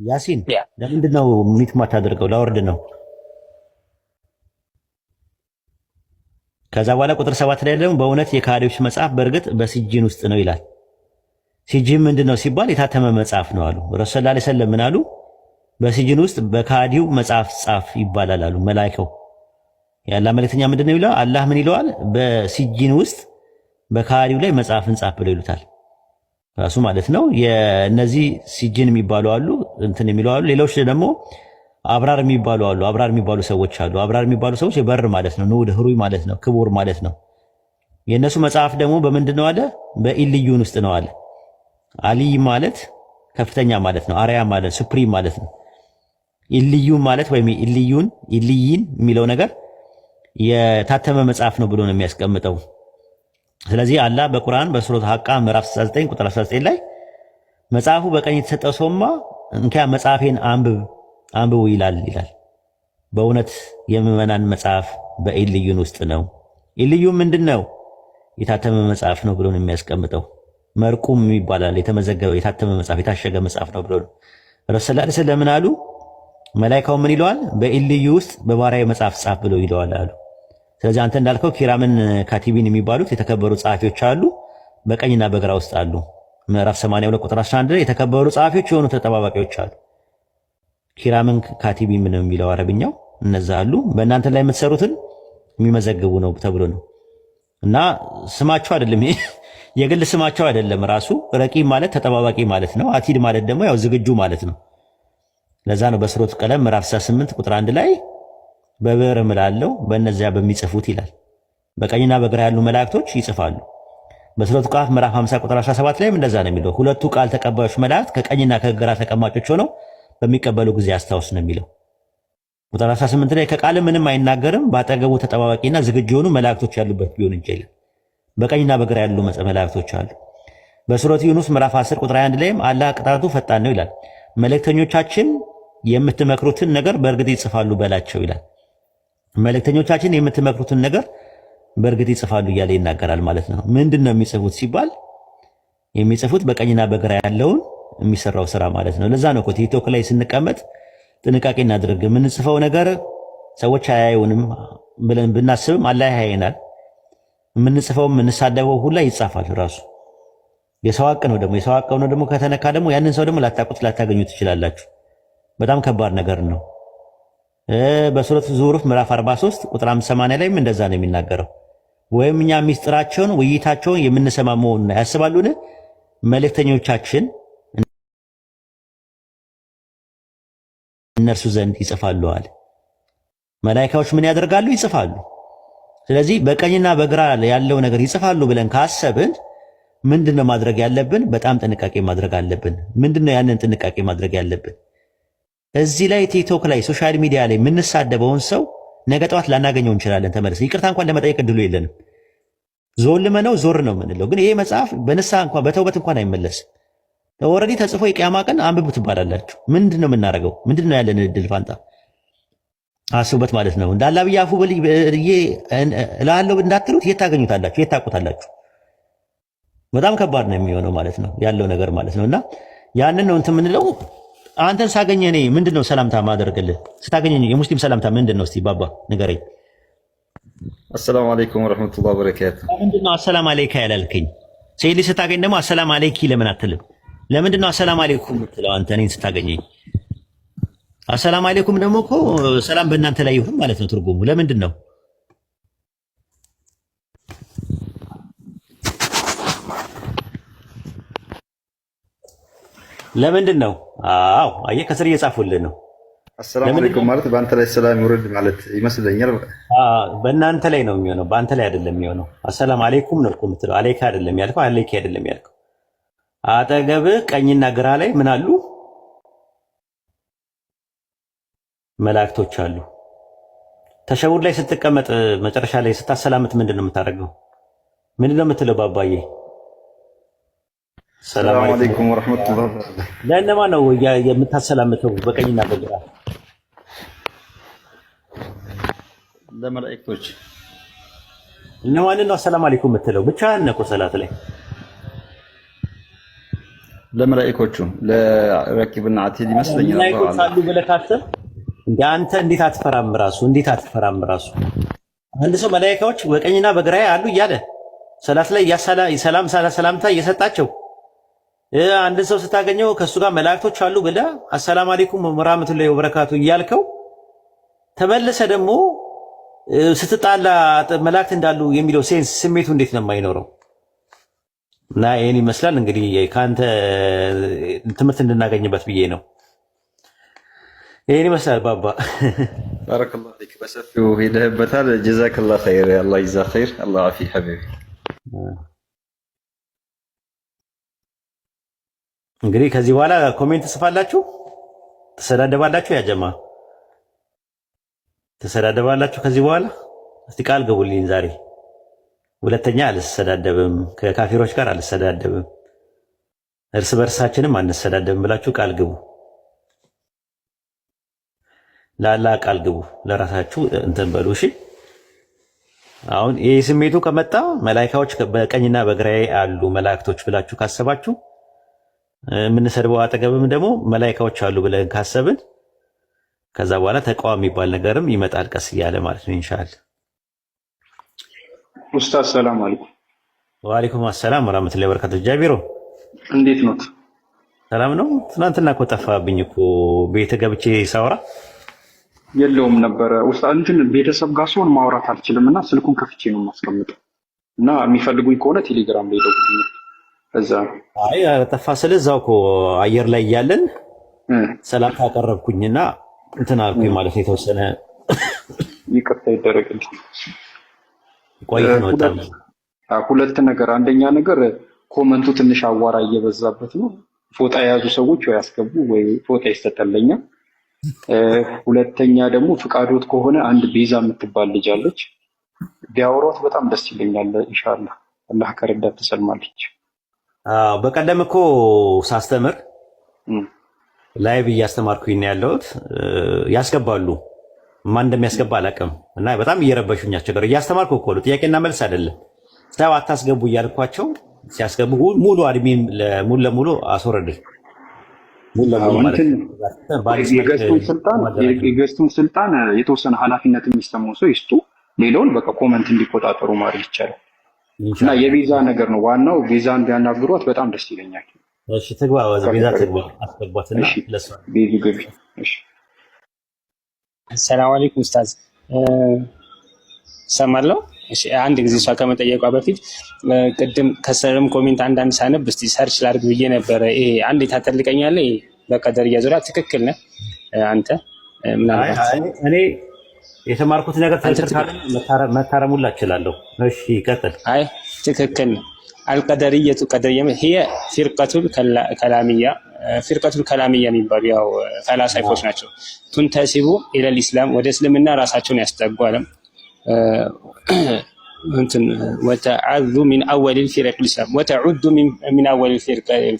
ያሲን ለምንድን ነው ሚት ማታደርገው? ላወርድ ነው። ከዛ በኋላ ቁጥር 7 ላይ ደግሞ በእውነት የካዲዎች መጽሐፍ በእርግጥ በሲጂን ውስጥ ነው ይላል። ሲጂን ምንድነው ሲባል የታተመ መጽሐፍ ነው አሉ ረሱል ሰለላሁ ዐለይሂ ወሰለም። ምን አሉ? በሲጂን ውስጥ በካዲው መጽሐፍ ጻፍ ይባላል አሉ መላእክቱ። የአላህ መልእክተኛ ምንድነው ይላል? አላህ ምን ይለዋል? በሲጂን ውስጥ በካዲው ላይ መጽሐፍን ጻፍ ብለው ይሉታል ራሱ ማለት ነው። የነዚህ ሲጂን የሚባሉ አሉ፣ እንትን የሚለው አሉ። ሌሎች ደግሞ አብራር የሚባሉ አሉ። አብራር የሚባሉ ሰዎች አሉ። አብራር የሚባሉ ሰዎች የበር ማለት ነው። ንዑድ ህሩይ ማለት ነው። ክቡር ማለት ነው። የነሱ መጽሐፍ ደግሞ በምንድነው አለ? በኢልዩን ውስጥ ነው አለ። አሊይ ማለት ከፍተኛ ማለት ነው። አርያ ማለት ሱፕሪም ማለት ነው። ኢልዩን ማለት ወይም ኢልዩን ኢልይን የሚለው ነገር የታተመ መጽሐፍ ነው ብሎ ነው የሚያስቀምጠው። ስለዚህ አላህ በቁርአን በሱረት ሐቃ ምዕራፍ 69 ቁጥር 19 ላይ መጽሐፉ በቀኝ የተሰጠው ሰውማ እንኪያ መጽሐፌን አንብቡ ይላል። በእውነት የምዕመናን መጽሐፍ በኢልዩን ውስጥ ነው። ኢልዩን ምንድን ነው? የታተመ መጽሐፍ ነው ብሎ ነው የሚያስቀምጠው። መርቁም ይባላል። የተመዘገበ የታተመ መጽሐፍ የታሸገ መጽሐፍ ነው ብሎ ነው። ረሱል ለምን አሉ? መላኢካው ምን ይለዋል? በኢልዩ ውስጥ በባሪያዬ መጽሐፍ ጻፍ ብሎ ይለዋል አሉ። ስለዚህ አንተ እንዳልከው ኪራምን ካቲቢን የሚባሉት የተከበሩ ጸሐፊዎች አሉ፣ በቀኝና በግራ ውስጥ አሉ። ምዕራፍ 82 ቁጥር 11 ላይ የተከበሩ ጸሐፊዎች የሆኑ ተጠባባቂዎች አሉ። ኪራምን ካቲቢን ነው የሚለው አረብኛው። እነዛ አሉ በእናንተ ላይ የምትሰሩትን የሚመዘግቡ ነው ተብሎ ነው። እና ስማቸው አይደለም የግል ስማቸው አይደለም። ራሱ ረቂብ ማለት ተጠባባቂ ማለት ነው። አቲድ ማለት ደግሞ ያው ዝግጁ ማለት ነው። ለዛ ነው በሱረቱ ቀለም ምዕራፍ 68 ቁጥር 1 ላይ በብዕር እምላለሁ በእነዚያ በሚጽፉት ይላል። በቀኝና በግራ ያሉ መላእክቶች ይጽፋሉ። በሱረቱ ቃፍ ምዕራፍ 50 ቁጥር 17 ላይም እንደዛ ነው የሚለው። ሁለቱ ቃል ተቀባዮች መላእክት ከቀኝና ከግራ ተቀማጮች ሆነው በሚቀበሉ ጊዜ አስታውስ ነው የሚለው። ቁጥር 18 ላይ ከቃል ምንም አይናገርም በአጠገቡ ተጠባባቂና ዝግጁ የሆኑ መላእክቶች ያሉበት ቢሆን እንጂ ይላል። በቀኝና በግራ ያሉ መላእክቶች አሉ። በሱረቱ ዩኑስ ምዕራፍ 10 ቁጥር 1 ላይም አላህ ቅጣቱ ፈጣን ነው ይላል። መልእክተኞቻችን የምትመክሩትን ነገር በእርግጥ ይጽፋሉ በላቸው ይላል። መልእክተኞቻችን የምትመክሩትን ነገር በእርግጥ ይጽፋሉ እያለ ይናገራል ማለት ነው። ምንድን ነው የሚጽፉት ሲባል የሚጽፉት በቀኝና በግራ ያለውን የሚሰራው ስራ ማለት ነው። ለዛ ነው እኮ ቲክቶክ ላይ ስንቀመጥ ጥንቃቄ እናድርግ። የምንጽፈው ነገር ሰዎች አያዩንም ብለን ብናስብም አላህ ያየናል። የምንጽፈው የምንሳደበው ሁላ ይጻፋል ራሱ። የሰው ሐቅ ነው ደግሞ የሰው ሐቅ ነው ደግሞ ከተነካ ደግሞ ያንን ሰው ደግሞ ላታውቁት ላታገኙ ትችላላችሁ። በጣም ከባድ ነገር ነው። በሱረቱ ዙሩፍ ምዕራፍ 43 ቁጥር 80 ላይም እንደዛ ነው የሚናገረው። ወይም እኛ ሚስጥራቸውን ውይይታቸውን የምንሰማ መሆኑን ያስባሉን? መልእክተኞቻችን እነርሱ ዘንድ ይጽፋሉ አለ። መላኢካዎች ምን ያደርጋሉ? ይጽፋሉ። ስለዚህ በቀኝና በግራ ያለው ነገር ይጽፋሉ ብለን ካሰብን ምንድነው ማድረግ ያለብን? በጣም ጥንቃቄ ማድረግ አለብን። ምንድነው ያንን ጥንቃቄ ማድረግ ያለብን? እዚህ ላይ ቲክቶክ ላይ ሶሻል ሚዲያ ላይ የምንሳደበውን ሰው ነገ ጠዋት ላናገኘው እንችላለን። ተመለስ ይቅርታ እንኳን ለመጠየቅ እድሉ የለንም። ዞልመነው ዞር ነው የምንለው። ግን ይሄ መጽሐፍ በንስሐ እንኳን በተውበት እንኳን አይመለስም። ኦልሬዲ ተጽፎ የቂያማ ቀን አንብቡ ትባላላችሁ። ምንድነው የምናደርገው? ምንድነው ያለን እድል ፋንታ? አስቡበት ማለት ነው። እንዳላ ብዬ አፉ ብዬ እላለሁ እንዳትሉት የት ታገኙታላችሁ? የት ታውቁታላችሁ? በጣም ከባድ ነው የሚሆነው ማለት ነው ያለው ነገር ማለት ነውና ያንን ነው እንትን የምንለው። አንተን ሳገኘ እኔ ምንድነው ሰላምታ ማደርግልህ? ስታገኘኝ የሙስሊም ሰላምታ ምንድነው? እስቲ ባባ ንገረኝ። አሰላሙ አለይኩም ወራህመቱላሂ ወበረካቱ። ምንድነው አሰላም አለይካ ያላልከኝ? ሴሊ ስታገኝ ደግሞ አሰላም አለይኪ ለምን አትልም? ለምንድነው አሰላም አለይኩም የምትለው አንተ እኔን ስታገኘኝ? አሰላም አለይኩም ደግሞ እኮ ሰላም በእናንተ ላይ ይሁን ማለት ነው ትርጉሙ። ለምንድን ነው? ለምንድን ነው? አዎ አየህ ከስር እየጻፉልህ ነው። አሰላሙ አለይኩም ማለት በአንተ ላይ ሰላም ይውረድ ማለት ይመስለኛል። በእናንተ ላይ ነው የሚሆነው፣ በአንተ ላይ አይደለም የሚሆነው። አሰላም አለይኩም ነው እኮ የምትለው። አለይካ አይደለም ያልከው፣ አለይኪ አይደለም ያልከው። አጠገብህ ቀኝና ግራ ላይ ምን አሉ? መላእክቶች አሉ። ተሸውድ ላይ ስትቀመጥ መጨረሻ ላይ ስታሰላምት ምንድን ነው የምታደርገው? ምንድን ነው የምትለው? ባባዬ ሰላም አለይኩም ወራህመቱላሂ ወበረካቱ። ለእነማን ነው የምታሰላምተው? በቀኝና በግራ ለመላእክቶች። እነማንን ነው ሰላም አለይኩም የምትለው? ብቻህን ነው እኮ ሰላት ላይ ለመላእክቶቹ ለረቂብና አቲድ ይመስለኛል። መላእክቶች አሉ ብለህ ካሰብክ እንደ አንተ እንዴት አትፈራም? ራሱ አንድ ሰው መላእክቶች በቀኝና በግራ አሉ እያለ ሰላት ላይ ሰላምታ እየሰጣቸው አንድ ሰው ስታገኘው ከሱ ጋር መላእክቶች አሉ ብለህ አሰላሙ አለይኩም ወራህመቱላሂ ወበረካቱ እያልከው ተመለሰ ደግሞ ስትጣላ መላእክት እንዳሉ የሚለው ሴንስ ስሜቱ እንዴት ነው የማይኖረው? እና ይሄን ይመስላል እንግዲህ ከአንተ ትምህርት እንድናገኝበት ብዬ ነው። ይሄን ይመስላል ባባ። ባረከላሁ ፊክ። በሰፊው ሄደህበታል። ጀዛከላሁ ኸይር። አላህ ይዛ ኸይር። አላህ አፊ ሐቢቢ። እንግዲህ ከዚህ በኋላ ኮሜንት ጽፋላችሁ፣ ትሰዳደባላችሁ። ያጀማ ትሰዳደባላችሁ ከዚህ በኋላ እስቲ ቃል ግቡልኝ ዛሬ ሁለተኛ አልሰዳደብም፣ ከካፊሮች ጋር አልሰዳደብም፣ እርስ በርሳችንም አንሰዳደብም ብላችሁ ቃል ግቡ። ለአላህ ቃል ግቡ። ለራሳችሁ እንትን በሉ እሺ። አሁን ይህ ስሜቱ ከመጣ መላኢካዎች በቀኝና በግራዬ አሉ መላእክቶች ብላችሁ ካሰባችሁ የምንሰድበው አጠገብም ደግሞ መላኢካዎች አሉ ብለን ካሰብን ከዛ በኋላ ተቃዋሚ የሚባል ነገርም ይመጣል ቀስ እያለ ማለት ነው ኢንሻአላህ። ኡስታዝ ሰላም አለይኩም። ወአለይኩም አሰላም ወራህመቱላሂ ወበረካቱ። ጃቢሮ እንዴት ነው? ሰላም ነው። ትናንትና እኮ ጠፋብኝ እኮ ቤት ገብቼ ሳወራ የለውም ነበረ ኡስታዝ። እንትን ቤተሰብ ጋር ሲሆን ማውራት አልችልም እና ስልኩን ከፍቼ ነው የማስቀምጠው እና የሚፈልጉኝ ከሆነ ቴሌግራም ላይ ደውሉልኝ። እዛ አይ ጠፋ ስለዛው እኮ አየር ላይ እያለን ሰላም ካቀረብኩኝና እንትን አልኩኝ ማለት ነው። የተወሰነ ይቅርታ ይደረግልኝ። ቆይቶ ነው ወጣ። ሁለት ነገር፣ አንደኛ ነገር ኮመንቱ ትንሽ አዋራ እየበዛበት ነው። ፎጣ የያዙ ሰዎች ወይ ያስገቡ ወይ ፎጣ ይሰጠልኛ። ሁለተኛ ደግሞ ፍቃዶት ከሆነ አንድ ቤዛ የምትባል ልጅ አለች፣ ቢያወሯት በጣም ደስ ይለኛል። ኢንሻአላህ አላህ ከረዳት ትሰልማለች። በቀደም እኮ ሳስተምር ላይቭ እያስተማርኩኝ ነው ያለሁት። ያስገባሉ ማን እንደሚያስገባ አላውቅም እና በጣም እየረበሹኝ አስቸገሩ። እያስተማርኩ እኮ ነው፣ ጥያቄና መልስ አይደለም። ሰው አታስገቡ እያልኳቸው ሲያስገቡ ሙሉ አድሚን ሙሉ ለሙሉ አስወረድን። ሙሉ ለሙሉ ማለት የገስቱን ስልጣን የተወሰነ ኃላፊነት የሚሰማው ሰው ይስጡ፣ ሌላውን በቃ ኮመንት እንዲቆጣጠሩ ማድረግ ይቻላል። እና የቪዛ ነገር ነው ዋናው። ቪዛን ቢያናግሯት በጣም ደስ ይለኛል። እሺ ትግባ፣ ቪዛ ትግባ፣ አስገቧትና ለሷ ቤቢ ገቢ። እሺ ሰላም አለይኩም ኡስታዝ ሰማለው። እሺ አንድ ጊዜ እሷ ከመጠየቋ በፊት ቅድም ከሰርም ኮሜንት አንዳንድ ሳነብ እስቲ ሰርች ላድርግ ብዬ ነበረ። ይሄ አንድ ታተልቀኛለህ በቀደርያ ዙሪያ ትክክል ነህ አንተ? ምናልባት እኔ የተማርኩት ነገር ተንተርካለ መታረሙላ እችላለሁ። እሺ ቀጥል። አይ ትክክል ነህ። አልቀደርየቱ ቀደርየ هي ፊርቀቱል ከላሚያ የሚባሉ ያው ፈላሳይፎች ናቸው። ቱንተሲቡ ኢለል ኢስላም ወደ እስልምና ራሳቸውን ያስጠጓለም እንትን ወተዓዙ ሚን አወሊል ፊረቂል ኢስላም ወተዑዱ ሚን አወሊል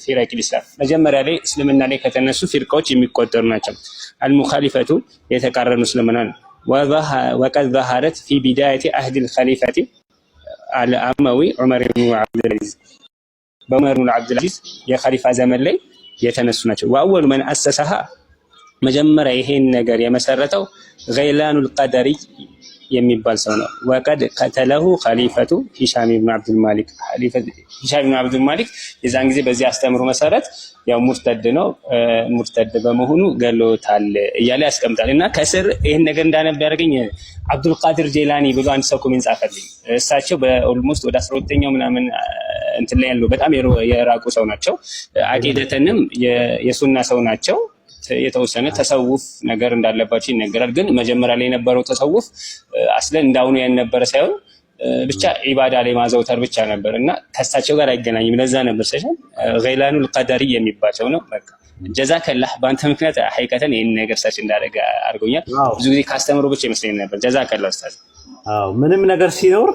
ፊረቂል ኢስላም መጀመሪያ ላይ እስልምና ላይ ከተነሱ ፊርቃዎች የሚቆጠሩ ናቸው። አልሙኻሊፈቱ የተቃረኑ እስልምና ነው። ወቀድ ظهرت في بداية عهد الخليفة الأموي عمر بن عبد العزيز በዑመር ብን አብዱልአዚዝ የኸሊፋ ዘመን ላይ የተነሱ ናቸው። ወአወሉ መን አሰሰሃ መጀመሪያ ይሄን ነገር የመሰረተው ገይላኑል ቀደሪ የሚባል ሰው ነው። ወቀድ ከተለሁ ኸሊፈቱ ሂሻም ኢብኑ አብዱል ማሊክ ሂሻም ኢብኑ አብዱል ማሊክ የዛን ጊዜ በዚህ አስተምሮ መሰረት ያው ሙርተድ ነው፣ ሙርተድ በመሆኑ ገሎታል እያለ ያስቀምጣል። እና ከስር ይሄን ነገር እንዳነብ ያደርገኝ አብዱል ቃድር ጄላኒ ብሎ አንድ ሰው ኮሜንት ጻፈልኝ። እሳቸው በኦልሞስት ወደ 12ኛው ምናምን እንትን ላይ ያለው በጣም የራቁ ሰው ናቸው። አቂደተንም የሱና ሰው ናቸው። የተወሰነ ተሰውፍ ነገር እንዳለባቸው ይነገራል። ግን መጀመሪያ ላይ የነበረው ተሰውፍ አስለን እንዳሁኑ ያልነበረ ሳይሆን ብቻ ኢባዳ ላይ ማዘውተር ብቻ ነበር እና ከሳቸው ጋር አይገናኝም። ለዛ ነበር ሰይጣን ገይላኑል ቀደሪ የሚባል ሰው ነው። በቃ ጀዛከላህ በአንተ ምክንያት ሐቂቀተን ይሄን ነገር ሰርች እንዳደረገ አድርጎኛል። ብዙ ጊዜ ካስተምሩ ብቻ ይመስለኝ ነበር። ጀዛከላህ ኡስታዝ። ምንም ነገር ሲኖር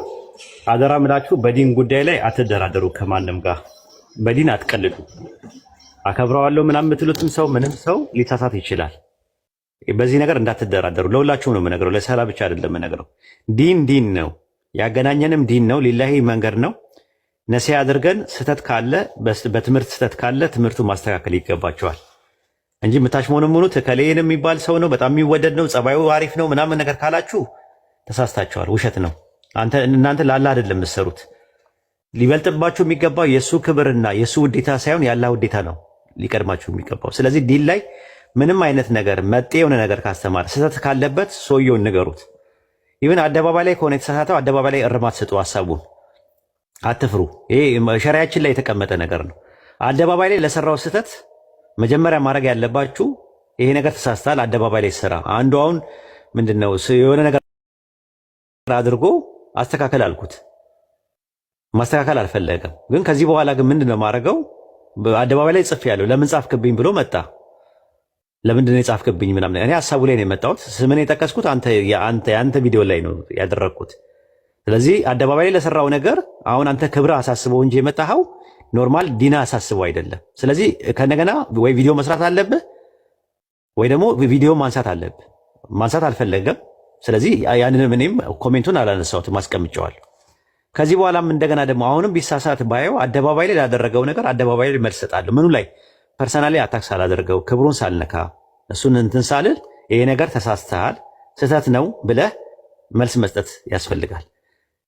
አደራ ምላችሁ በዲን ጉዳይ ላይ አትደራደሩ፣ ከማንም ጋር በዲን አትቀልዱ። አከብረዋለሁ ምናምን የምትሉትም ሰው ምንም ሰው ሊሳሳት ይችላል። በዚህ ነገር እንዳትደራደሩ። ለሁላችሁ ነው የምነግረው፣ ለሰላ ብቻ አይደለም የምነግረው። ዲን ነው ያገናኘንም ዲን ነው፣ ሊላሂ መንገድ ነው። ነሲያ አድርገን ስህተት ካለ በትምህርት ስህተት ካለ ትምህርቱ ማስተካከል ይገባቸዋል እንጂ የምታሽሞነሙኑት ከሌን የሚባል ሰው ነው በጣም የሚወደድ ነው ጸባዩ አሪፍ ነው ምናምን ነገር ካላችሁ ተሳስታችኋል፣ ውሸት ነው። እናንተ ለአላህ አይደለም የምትሰሩት። ሊበልጥባችሁ የሚገባው የእሱ ክብርና የእሱ ውዴታ ሳይሆን የአላህ ውዴታ ነው ሊቀድማችሁ የሚገባው። ስለዚህ ዲን ላይ ምንም አይነት ነገር መጤ የሆነ ነገር ካስተማረ ስህተት ካለበት ሰውየውን ንገሩት። ይህን አደባባይ ላይ ከሆነ የተሳሳተው አደባባይ ላይ እርማት ስጡ። ሀሳቡን አትፍሩ። ይሄ ሸሪያችን ላይ የተቀመጠ ነገር ነው። አደባባይ ላይ ለሰራው ስህተት መጀመሪያ ማድረግ ያለባችሁ ይሄ ነገር ተሳስታል፣ አደባባይ ላይ ስራ። አንዱ አሁን ምንድነው የሆነ ነገር አድርጎ አስተካከል አልኩት፣ ማስተካከል አልፈለገም። ግን ከዚህ በኋላ ግን ምንድነው ማድረገው? አደባባይ ላይ ጽፌ ያለው ለምን ጻፍክብኝ ብሎ መጣ። ለምንድን ነው የጻፍክብኝ ምናምን? እኔ ሀሳቡ ላይ ነው የመጣሁት። ስምን የጠቀስኩት የአንተ ቪዲዮ ላይ ነው ያደረግኩት። ስለዚህ አደባባይ ላይ ለሰራው ነገር አሁን አንተ ክብር አሳስበው እንጂ የመጣኸው ኖርማል ዲና አሳስበው አይደለም። ስለዚህ ከነገና ወይ ቪዲዮ መስራት አለብህ ወይ ደግሞ ቪዲዮ ማንሳት አለብህ። ማንሳት አልፈለገም። ስለዚህ ያንንም እኔም ኮሜንቱን አላነሳሁትም አስቀምጨዋለሁ። ከዚህ በኋላም እንደገና ደግሞ አሁንም ቢሳሳት ባየው አደባባይ ላይ ላደረገው ነገር አደባባይ ላይ መልስ እሰጣለሁ። ምኑ ላይ ፐርሰናሊ አታክ ሳላደርገው ክብሩን ሳልነካ እሱን እንትን ሳልል ይሄ ነገር ተሳስተሃል፣ ስህተት ነው ብለህ መልስ መስጠት ያስፈልጋል።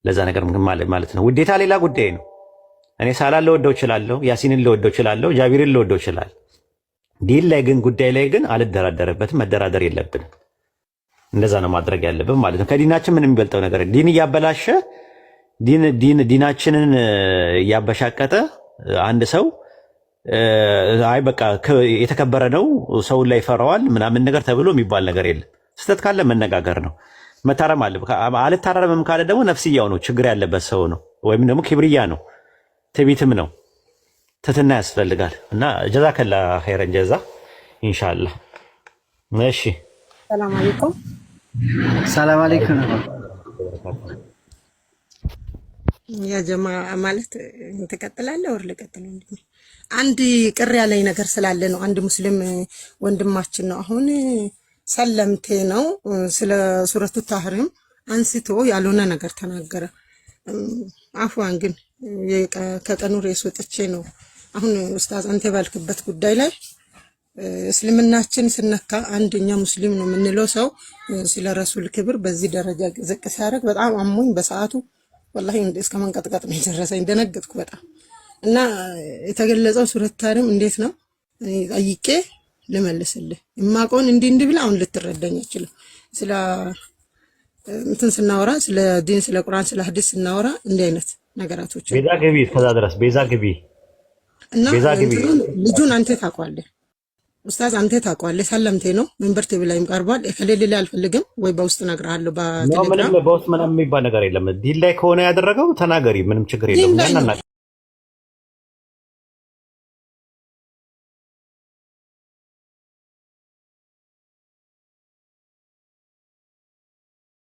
ለዛ ነገር ማለት ነው። ውዴታ ሌላ ጉዳይ ነው። እኔ ሳላን ልወደው እችላለሁ፣ ያሲንን ልወደው እችላለሁ፣ ጃቢርን ልወደው እችላለሁ። ዲን ላይ ግን ጉዳይ ላይ ግን አልደራደርበትም። መደራደር የለብንም። እንደዛ ነው ማድረግ ያለብን ማለት ነው። ከዲናችን ምን የሚበልጠው ነገር ዲን እያበላሸ ዲናችንን እያበሻቀጠ አንድ ሰው አይ በቃ የተከበረ ነው ሰውን ላይ ፈራዋል ምናምን ነገር ተብሎ የሚባል ነገር የለም። ስህተት ካለ መነጋገር ነው፣ መታረም አለ። አልታረምም ካለ ደግሞ ነፍስያው ነው ችግር ያለበት ሰው ነው፣ ወይም ደግሞ ክብርያ ነው፣ ትቢትም ነው። ትትና ያስፈልጋል። እና ጀዛከላ ኸይረን ጀዛ ኢንሻአላህ። እሺ ሰላም አለይኩም። ሰላም አለይኩም። ያ ጀማ ማለት ትቀጥላለህ ወር ልቀጥል? አንድ ቅር ያለኝ ነገር ስላለ ነው። አንድ ሙስሊም ወንድማችን ነው አሁን ሰለምቴ ነው ስለ ሱረቱ ታህሪም አንስቶ ያልሆነ ነገር ተናገረ። አፍዋን ግን ከቀኑ ሬስ ወጥቼ ነው አሁን ኡስታዝ አንተ ባልክበት ጉዳይ ላይ እስልምናችን ስነካ አንደኛ ሙስሊም ነው የምንለው ሰው ስለ ረሱል ክብር በዚህ ደረጃ ዝቅ ሲያደርግ በጣም አሞኝ በሰዓቱ ወላሂ እስከ መንቀጥቀጥ ነው የደረሰኝ። ደነገጥኩ በጣም እና የተገለጸው ሱረት ታህሪም እንዴት ነው ጠይቄ ልመልስልህ የማውቀውን እንዲህ ብላ አሁን ልትረዳኝ አትችልም። ስለ እንትን ስናወራ ስለ ዲን ስለ ቁርአን ስለ ሐዲስ ስናወራ እንዲህ አይነት ነገራቶች ቤዛ ግቢ ከዛ ድረስ ቤዛ ግቢ እና ልጁን አንተ ታውቀዋለህ ኡስታዝ አንተ ታውቀዋለህ። ሰለምቴ ነው መንበርቴ ብላይም ቀርቧል። ከሌለ አልፈልግም ወይ በውስጥ እነግርሃለሁ በቴሌግራም። በውስጥ ምንም የሚባል ነገር የለም። ዲን ላይ ከሆነ ያደረገው ተናገሪ፣ ምንም ችግር የለም።